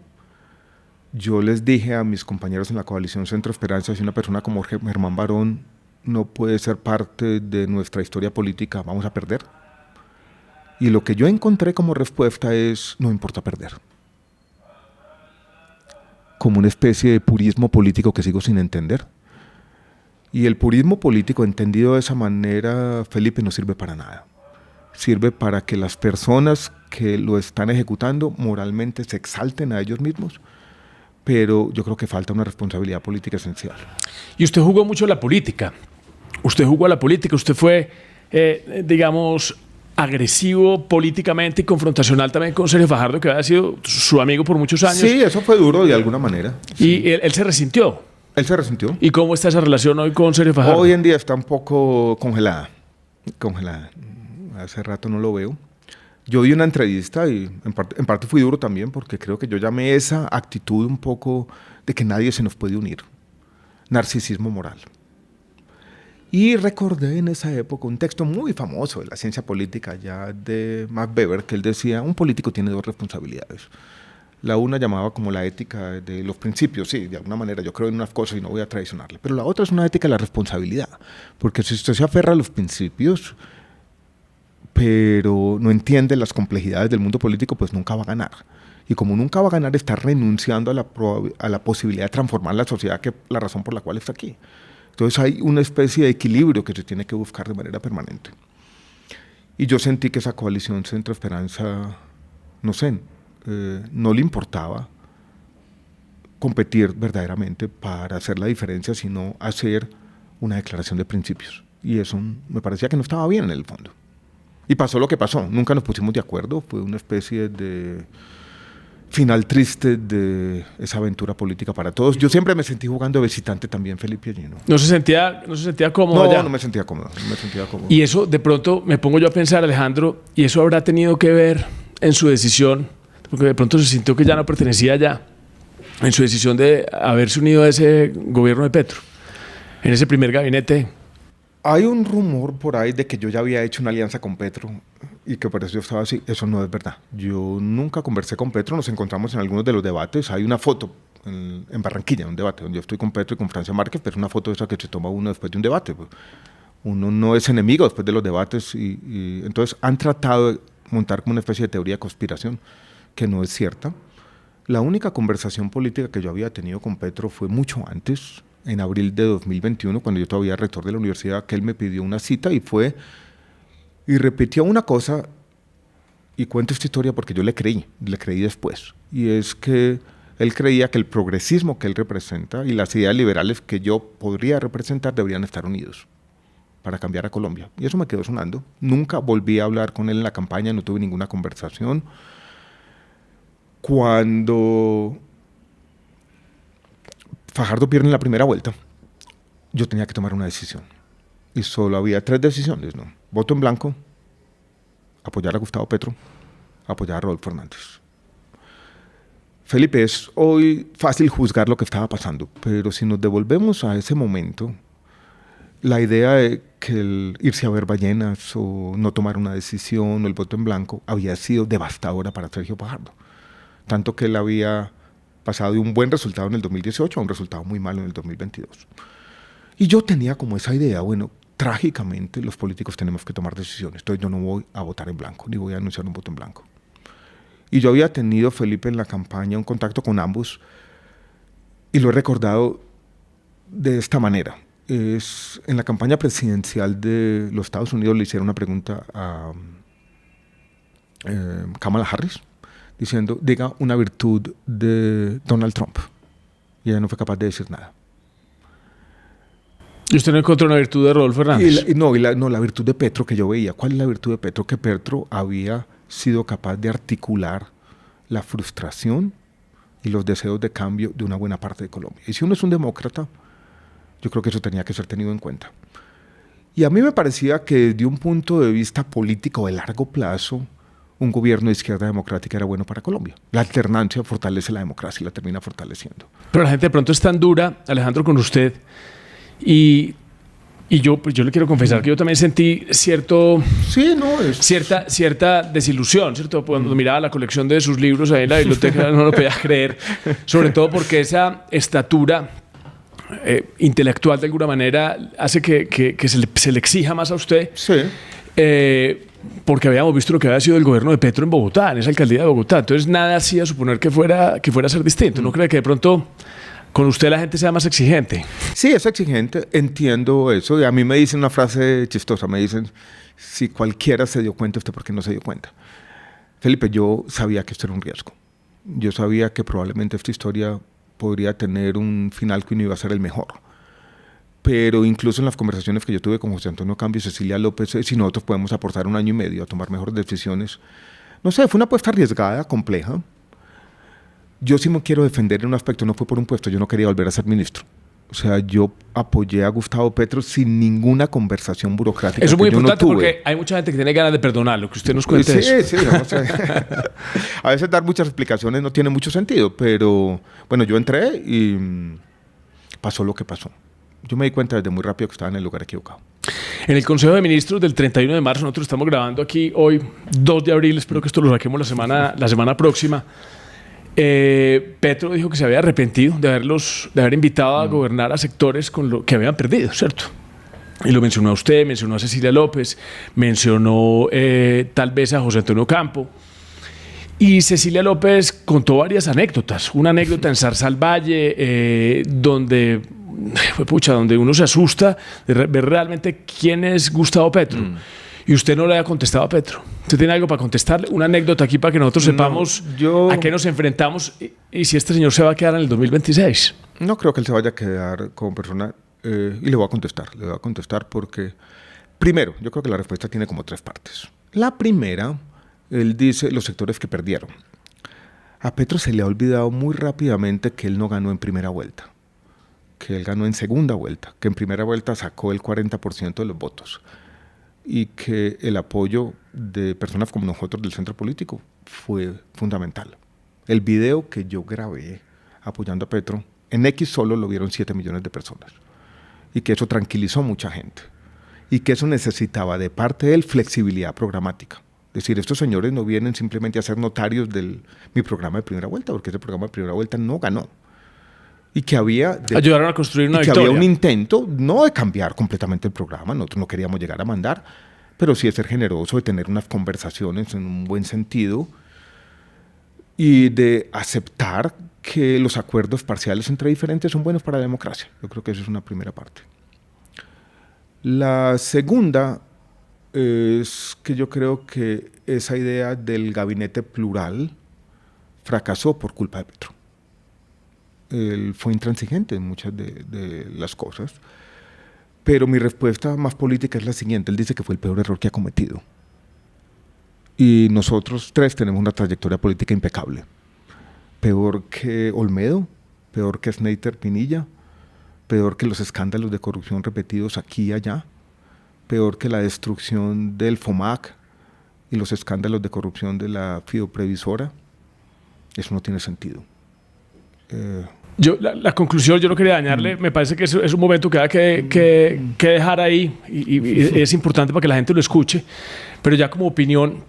Yo les dije a mis compañeros en la coalición Centro Esperanza, si una persona como Germán Barón no puede ser parte de nuestra historia política, vamos a perder. Y lo que yo encontré como respuesta es, no importa perder. Como una especie de purismo político que sigo sin entender. Y el purismo político entendido de esa manera, Felipe, no sirve para nada. Sirve para que las personas que lo están ejecutando moralmente se exalten a ellos mismos, pero yo creo que falta una responsabilidad política esencial. Y usted jugó mucho la política. Usted jugó a la política. Usted fue, digamos, agresivo políticamente y confrontacional también con Sergio Fajardo, que había sido su amigo por muchos años. Sí, eso fue duro de alguna manera. Sí. Y él se resintió. Él se resintió. ¿Y cómo está esa relación hoy con Sergio Fajardo? Hoy en día está un poco congelada. Hace rato no lo veo. Yo di una entrevista y en parte fui duro también porque creo que yo llamé esa actitud un poco de que nadie se nos puede unir. Narcisismo moral. Y recordé en esa época un texto muy famoso de la ciencia política ya de Max Weber, que él decía, un político tiene 2 responsabilidades. La una llamaba como la ética de los principios, sí, de alguna manera yo creo en unas cosas y no voy a traicionarle, pero la otra es una ética de la responsabilidad, porque si usted se aferra a los principios, pero no entiende las complejidades del mundo político, pues nunca va a ganar. Y como nunca va a ganar, está renunciando a la posibilidad de transformar la sociedad, que es la razón por la cual está aquí. Entonces hay una especie de equilibrio que se tiene que buscar de manera permanente. Y yo sentí que esa coalición Centro Esperanza, no sé, no le importaba competir verdaderamente para hacer la diferencia, sino hacer una declaración de principios. Y eso me parecía que no estaba bien en el fondo. Y pasó lo que pasó, nunca nos pusimos de acuerdo, fue una especie de final triste de esa aventura política para todos. Yo siempre me sentí jugando de visitante también, Felipe Allino. ¿No se sentía cómodo allá? No me sentía cómodo, Y eso, de pronto, me pongo yo a pensar, Alejandro, y eso habrá tenido que ver en su decisión, porque de pronto se sintió que ya no pertenecía allá, en su decisión de haberse unido a ese gobierno de Petro, en ese primer gabinete. Hay un rumor por ahí de que yo ya había hecho una alianza con Petro y que por eso yo estaba así. Eso no es verdad. Yo nunca conversé con Petro, nos encontramos en algunos de los debates. Hay una foto en Barranquilla, un debate donde yo estoy con Petro y con Francia Márquez, pero es una foto esa que se toma uno después de un debate. Uno no es enemigo después de los debates y entonces han tratado de montar como una especie de teoría de conspiración que no es cierta. La única conversación política que yo había tenido con Petro fue mucho antes, en abril de 2021, cuando yo todavía era rector de la universidad, que él me pidió una cita y repitió una cosa, y cuento esta historia porque yo le creí después, y es que él creía que el progresismo que él representa y las ideas liberales que yo podría representar deberían estar unidos para cambiar a Colombia. Y eso me quedó sonando. Nunca volví a hablar con él en la campaña, no tuve ninguna conversación. Cuando Fajardo pierde en la primera vuelta, yo tenía que tomar una decisión. Y solo había 3 decisiones, ¿no? Voto en blanco, apoyar a Gustavo Petro, apoyar a Rodolfo Hernández. Felipe, es hoy fácil juzgar lo que estaba pasando, pero si nos devolvemos a ese momento, la idea de que el irse a ver ballenas o no tomar una decisión o el voto en blanco había sido devastadora para Sergio Fajardo. Tanto que él había pasado de un buen resultado en el 2018 a un resultado muy malo en el 2022. Y yo tenía como esa idea, bueno, trágicamente los políticos tenemos que tomar decisiones, entonces yo no voy a votar en blanco, ni voy a anunciar un voto en blanco. Y yo había tenido, Felipe, en la campaña un contacto con ambos y lo he recordado de esta manera. En la campaña presidencial de los Estados Unidos le hicieron una pregunta a Kamala Harris diciendo, diga una virtud de Donald Trump. Y ella no fue capaz de decir nada. ¿Y usted no encontró una virtud de Rodolfo Hernández? La virtud de Petro que yo veía. ¿Cuál es la virtud de Petro? Que Petro había sido capaz de articular la frustración y los deseos de cambio de una buena parte de Colombia. Y si uno es un demócrata, yo creo que eso tenía que ser tenido en cuenta. Y a mí me parecía que desde un punto de vista político de largo plazo, un gobierno de izquierda democrática era bueno para Colombia. La alternancia fortalece la democracia y la termina fortaleciendo. Pero la gente de pronto es tan dura, Alejandro, con usted. Y yo le quiero confesar que yo también sentí cierta desilusión, ¿cierto? Cuando miraba la colección de sus libros ahí en la biblioteca, no lo podía creer. Sobre todo porque esa estatura intelectual de alguna manera hace que se le exija más a usted. Sí. Porque habíamos visto lo que había sido el gobierno de Petro en Bogotá, en esa alcaldía de Bogotá. Entonces nada hacía suponer que fuera a ser distinto. ¿No cree que de pronto con usted la gente sea más exigente? Sí, es exigente, entiendo eso. Y a mí me dicen una frase chistosa, me dicen, si cualquiera se dio cuenta, ¿usted por qué no se dio cuenta? Felipe, yo sabía que esto era un riesgo. Yo sabía que probablemente esta historia podría tener un final que no iba a ser el mejor. Pero incluso en las conversaciones que yo tuve con José Antonio Cambio y Cecilia López, si nosotros podemos aportar 1 año y medio a tomar mejores decisiones, no sé, fue una apuesta arriesgada, compleja. Yo sí me quiero defender en un aspecto, no fue por un puesto, yo no quería volver a ser ministro. O sea, yo apoyé a Gustavo Petro sin ninguna conversación burocrática. Eso es muy importante porque hay mucha gente que tiene ganas de perdonarlo, que usted nos cuente eso. Sí, no sé. A veces dar muchas explicaciones no tiene mucho sentido, pero bueno, yo entré y pasó lo que pasó. Yo me di cuenta desde muy rápido que estaba en el lugar equivocado. En el Consejo de Ministros del 31 de marzo, nosotros estamos grabando aquí hoy, 2 de abril, espero que esto lo saquemos la semana próxima. Petro dijo que se había arrepentido de haber invitado a gobernar a sectores con lo que habían perdido, ¿cierto? Y lo mencionó a usted, mencionó a Cecilia López, mencionó tal vez a José Antonio Campo. Y Cecilia López contó varias anécdotas. Una anécdota en Zarzalvalle, donde uno se asusta de ver realmente quién es Gustavo Petro. Y usted no le ha contestado a Petro. ¿Usted tiene algo para contestarle? Una anécdota aquí para que nosotros sepamos a qué nos enfrentamos y si este señor se va a quedar en el 2026. No creo que él se vaya a quedar como persona y le voy a contestar. Le voy a contestar porque, primero, yo creo que la respuesta tiene como 3 partes. La primera, él dice los sectores que perdieron. A Petro se le ha olvidado muy rápidamente que él no ganó en primera vuelta, que él ganó en segunda vuelta, que en primera vuelta sacó el 40% de los votos y que el apoyo de personas como nosotros del centro político fue fundamental. El video que yo grabé apoyando a Petro, en X solo lo vieron 7 millones de personas y que eso tranquilizó mucha gente y que eso necesitaba de parte de él flexibilidad programática. Es decir, estos señores no vienen simplemente a ser notarios de mi programa de primera vuelta, porque ese programa de primera vuelta no ganó. Y que ayudaron a construir una victoria. Había un intento, no de cambiar completamente el programa, nosotros no queríamos llegar a mandar, pero sí de ser generoso, de tener unas conversaciones en un buen sentido y de aceptar que los acuerdos parciales entre diferentes son buenos para la democracia. Yo creo que esa es una primera parte. La segunda es que yo creo que esa idea del gabinete plural fracasó por culpa de Petro. Él fue intransigente en muchas de las cosas, pero mi respuesta más política es la siguiente. Él dice que fue el peor error que ha cometido. Y nosotros 3 tenemos una trayectoria política impecable. Peor que Olmedo, peor que Sneiter Pinilla, peor que los escándalos de corrupción repetidos aquí y allá, peor que la destrucción del FOMAC y los escándalos de corrupción de la Fidoprevisora. Eso no tiene sentido. La conclusión, yo no quería dañarle, me parece que es un momento que hay que dejar ahí y es importante para que la gente lo escuche, pero ya como opinión,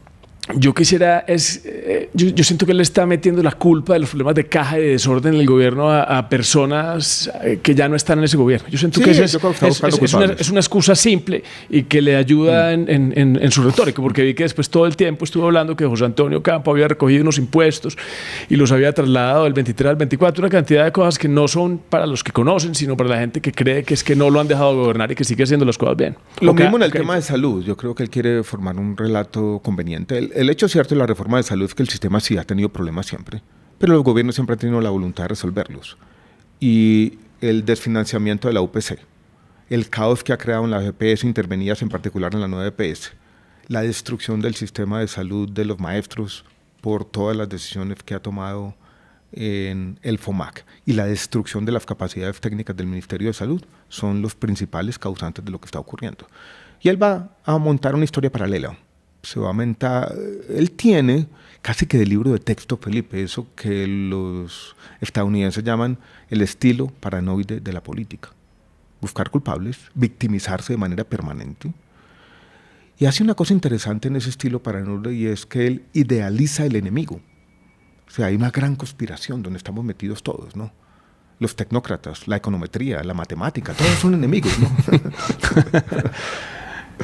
yo quisiera yo siento que él está metiendo la culpa de los problemas de caja y de desorden en el gobierno a personas que ya no están en ese gobierno. Yo siento que es una excusa simple y que le ayuda en su retórica, porque vi que después todo el tiempo estuvo hablando que José Antonio Campo había recogido unos impuestos y los había trasladado del 23 al 24, una cantidad de cosas que no son para los que conocen, sino para la gente que cree que es que no lo han dejado gobernar y que sigue haciendo las cosas bien. Lo mismo en el tema de salud. Yo creo que él quiere formar un relato conveniente. El hecho cierto de la reforma de salud es que el sistema sí ha tenido problemas siempre, pero los gobiernos siempre han tenido la voluntad de resolverlos. Y el desfinanciamiento de la UPC, el caos que ha creado en las EPS intervenidas, en particular en la nueva EPS, la destrucción del sistema de salud de los maestros por todas las decisiones que ha tomado en el FOMAC y la destrucción de las capacidades técnicas del Ministerio de Salud son los principales causantes de lo que está ocurriendo. Y él va a montar una historia paralela. Se va a aumentar, él tiene casi que de libro de texto, Felipe, eso que los estadounidenses llaman el estilo paranoide de la política. Buscar culpables, victimizarse de manera permanente. Y hace una cosa interesante en ese estilo paranoide y es que él idealiza el enemigo. O sea, hay una gran conspiración donde estamos metidos todos, ¿no? Los tecnócratas, la econometría, la matemática, todos son enemigos, ¿no?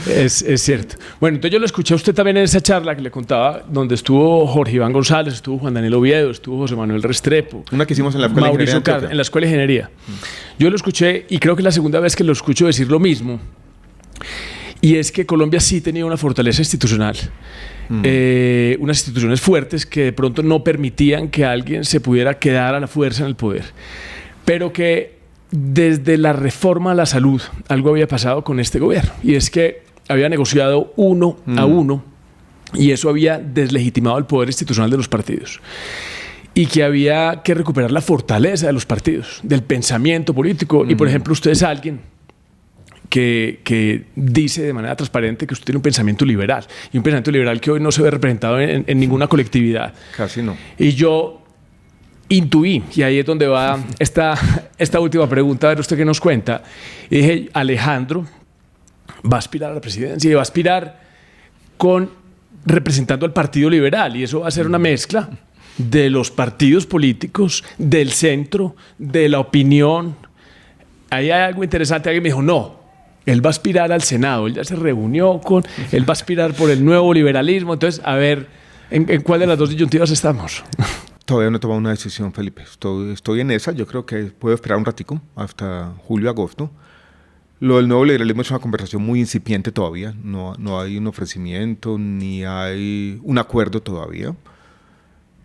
Es cierto. Bueno, entonces yo lo escuché a usted también en esa charla que le contaba, donde estuvo Jorge Iván González, estuvo Juan Daniel Oviedo, estuvo José Manuel Restrepo. Una que hicimos en la Escuela de Ingeniería de Antioquia. En la Escuela de Ingeniería. Yo lo escuché y creo que es la segunda vez que lo escucho decir lo mismo. Y es que Colombia sí tenía una fortaleza institucional. Unas instituciones fuertes que de pronto no permitían que alguien se pudiera quedar a la fuerza en el poder. Pero que desde la reforma a la salud algo había pasado con este gobierno. Y es que había negociado 1 a 1 y eso había deslegitimado el poder institucional de los partidos. Y que había que recuperar la fortaleza de los partidos, del pensamiento político. Y por ejemplo, usted es alguien que dice de manera transparente que usted tiene un pensamiento liberal. Y un pensamiento liberal que hoy no se ve representado en ninguna colectividad. Casi no. Y yo intuí, y ahí es donde va esta última pregunta, a ver usted qué nos cuenta. Y dije, Alejandro va a aspirar a la presidencia y va a aspirar representando al Partido Liberal, y eso va a ser una mezcla de los partidos políticos, del centro, de la opinión. Ahí hay algo interesante. Alguien me dijo, no, él va a aspirar al Senado, él ya se reunió él va a aspirar por el nuevo liberalismo. Entonces, a ver, ¿en cuál de las dos disyuntivas estamos? Todavía no he tomado una decisión, Felipe. Estoy en esa. Yo creo que puedo esperar un ratico, hasta julio, agosto. Lo del nuevo liberalismo es una conversación muy incipiente todavía. No hay un ofrecimiento, ni hay un acuerdo todavía.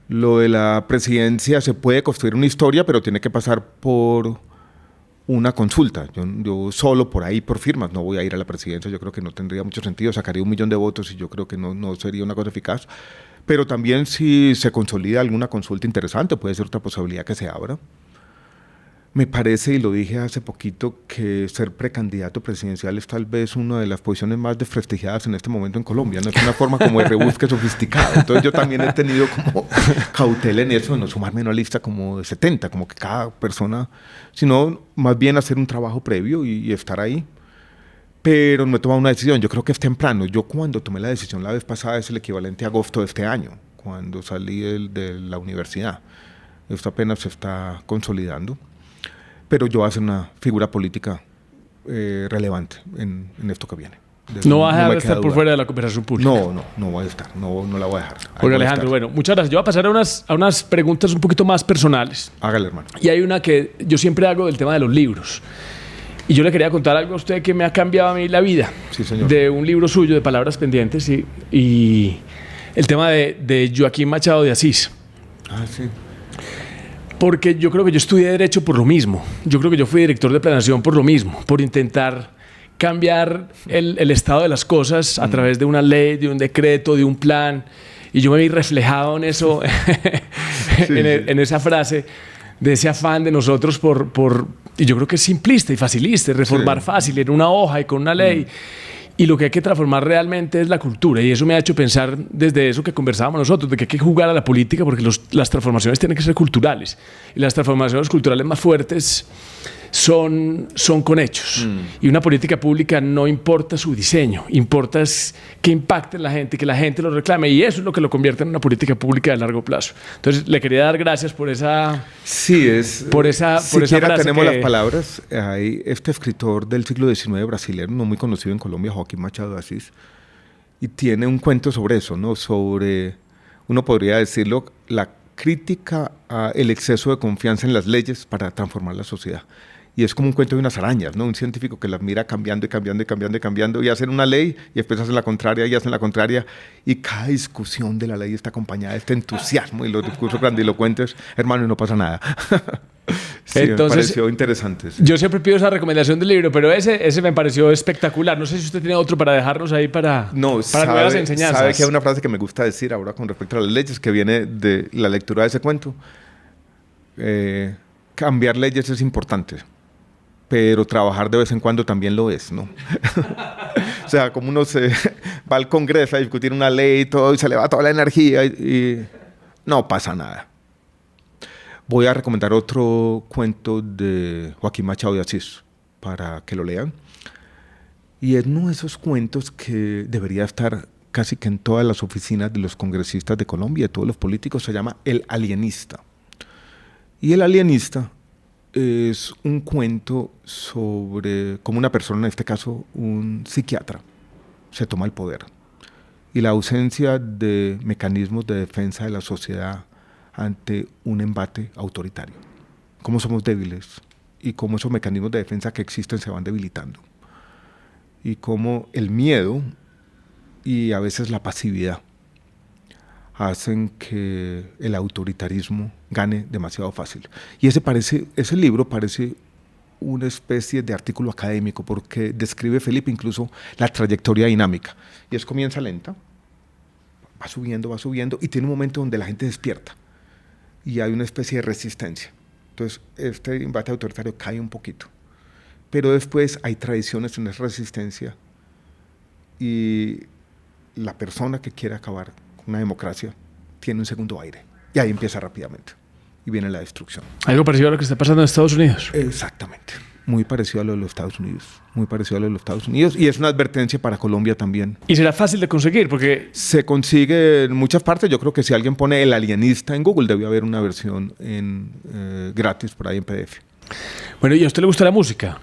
Lo de la presidencia se puede construir una historia, pero tiene que pasar por una consulta. Yo solo por ahí, por firmas, no voy a ir a la presidencia. Yo creo que no tendría mucho sentido. Sacaría 1 millón de votos y yo creo que no sería una cosa eficaz. Pero también si se consolida alguna consulta interesante, puede ser otra posibilidad que se abra. Me parece, y lo dije hace poquito, que ser precandidato presidencial es tal vez una de las posiciones más desprestigiadas en este momento en Colombia. No es una forma como de rebusque sofisticado. Entonces yo también he tenido como cautela en eso, de no sumarme a una lista como de 70, como que cada persona, sino más bien hacer un trabajo previo y estar ahí. Pero no he tomado una decisión. Yo creo que es temprano. Yo cuando tomé la decisión la vez pasada es el equivalente a agosto de este año, cuando salí de la universidad. Esto apenas se está consolidando. Pero yo voy a ser una figura política relevante en esto que viene. ¿No vas a dejar de estar por fuera de la conversación pública? No voy a estar, no la voy a dejar. Porque Alejandro, bueno, muchas gracias. Yo voy a pasar a unas preguntas un poquito más personales. Hágale, hermano. Y hay una que yo siempre hago del tema de los libros. Y yo le quería contar algo a usted que me ha cambiado a mí la vida. Sí, señor. De un libro suyo, de Palabras Pendientes, y el tema de Joaquín Machado de Asís. Ah, sí. Porque yo creo que yo estudié Derecho por lo mismo. Yo creo que yo fui director de planeación por lo mismo, por intentar cambiar el estado de las cosas a través de una ley, de un decreto, de un plan. Y yo me vi reflejado en eso, en esa frase, de ese afán de nosotros y yo creo que es simplista y facilista, reformar fácil, en una hoja y con una ley. Y lo que hay que transformar realmente es la cultura. Y eso me ha hecho pensar desde eso que conversábamos nosotros, de que hay que jugar a la política porque las transformaciones tienen que ser culturales. Y las transformaciones culturales más fuertes son con hechos. Y una política pública no importa su diseño, importa es que impacte en la gente, que la gente lo reclame, y eso es lo que lo convierte en una política pública de largo plazo. Entonces, le quería dar gracias por esa... Sí, es... Por esa siquiera frase tenemos que... las palabras. Hay este escritor del siglo XIX brasileño, no muy conocido en Colombia, Joaquín Machado de Asís, y tiene un cuento sobre eso, ¿no? Sobre, uno podría decirlo, la crítica al exceso de confianza en las leyes para transformar la sociedad. Y es como un cuento de unas arañas, ¿no? Un científico que las mira cambiando y cambiando y cambiando y cambiando, y hacen una ley y después hacen la contraria y hacen la contraria, y cada discusión de la ley está acompañada de este entusiasmo y los discursos grandilocuentes, hermano, y no pasa nada. Sí, entonces, me pareció interesante. Sí. Yo siempre pido esa recomendación del libro, pero ese me pareció espectacular. No sé si usted tiene otro para dejarnos ahí para nuevas enseñanzas. Sabe que hay una frase que me gusta decir ahora con respecto a las leyes, que viene de la lectura de ese cuento. Cambiar leyes es importante, pero trabajar de vez en cuando también lo es, ¿no? O sea, como uno se va al Congreso a discutir una ley y todo, y se le va toda la energía y no pasa nada. Voy a recomendar otro cuento de Joaquín Machado de Asís para que lo lean. Y es uno de esos cuentos que debería estar casi que en todas las oficinas de los congresistas de Colombia, de todos los políticos. Se llama El Alienista. Y El Alienista es un cuento sobre cómo una persona, en este caso un psiquiatra, se toma el poder. Y la ausencia de mecanismos de defensa de la sociedad ante un embate autoritario. Cómo somos débiles y cómo esos mecanismos de defensa que existen se van debilitando. Y cómo el miedo y a veces la pasividad hacen que el autoritarismo gane demasiado fácil. Y ese libro parece una especie de artículo académico porque describe, Felipe, incluso la trayectoria dinámica. Y comienza lenta, va subiendo y tiene un momento donde la gente despierta. Y hay una especie de resistencia. Entonces, este embate autoritario cae un poquito. Pero después hay tradiciones en esa resistencia y la persona que quiere acabar con una democracia tiene un segundo aire. Y ahí empieza rápidamente. Y viene la destrucción. Algo parecido a lo que está pasando en Estados Unidos. Exactamente. Muy parecido a lo de los Estados Unidos. Muy parecido a lo de los Estados Unidos. Y es una advertencia para Colombia también. Y será fácil de conseguir porque... Se consigue en muchas partes. Yo creo que si alguien pone El Alienista en Google, debe haber una versión gratis por ahí en PDF. Bueno, ¿y a usted le gusta la música?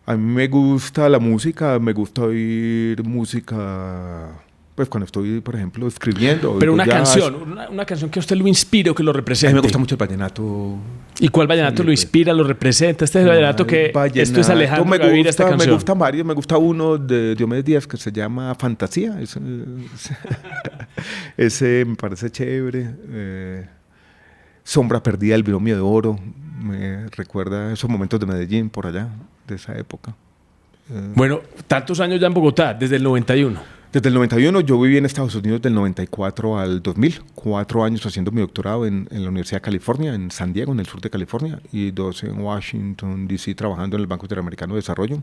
A mí me gusta la música. Me gusta oír música... Pues cuando estoy, por ejemplo, escribiendo. Pero una canción, una canción que a usted lo inspire o que lo represente. A mí me gusta mucho el vallenato. ¿Y cuál vallenato lo inspira, lo representa? Este es el vallenato que... Esto es Alejandro Gaviria, esta canción. Me gustan varios. Me gusta uno de Diomedes Díaz que se llama Fantasía. Ese me parece chévere. Sombra Perdida, El Binomio de Oro. Me recuerda esos momentos de Medellín, por allá, de esa época. Bueno, tantos años ya en Bogotá, desde el 91. Desde el 91, yo viví en Estados Unidos del 94 al 2000, 4 años haciendo mi doctorado en la Universidad de California, en San Diego, en el sur de California, y 2 en Washington, D.C., trabajando en el Banco Interamericano de Desarrollo.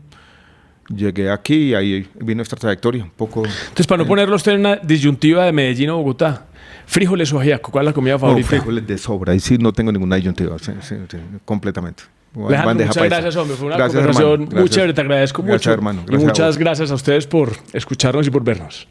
Llegué aquí y ahí vino nuestra trayectoria, un poco... Entonces, para no ponerlo usted en una disyuntiva de Medellín o Bogotá, frijoles o ajiaco, ¿cuál es la comida favorita? No, frijoles de sobra, y sí, no tengo ninguna disyuntiva, sí, completamente. Alejandro, muchas gracias, hombre. Fue una conversación muy chévere. Te agradezco mucho. Hermano. Y muchas gracias a ustedes por escucharnos y por vernos.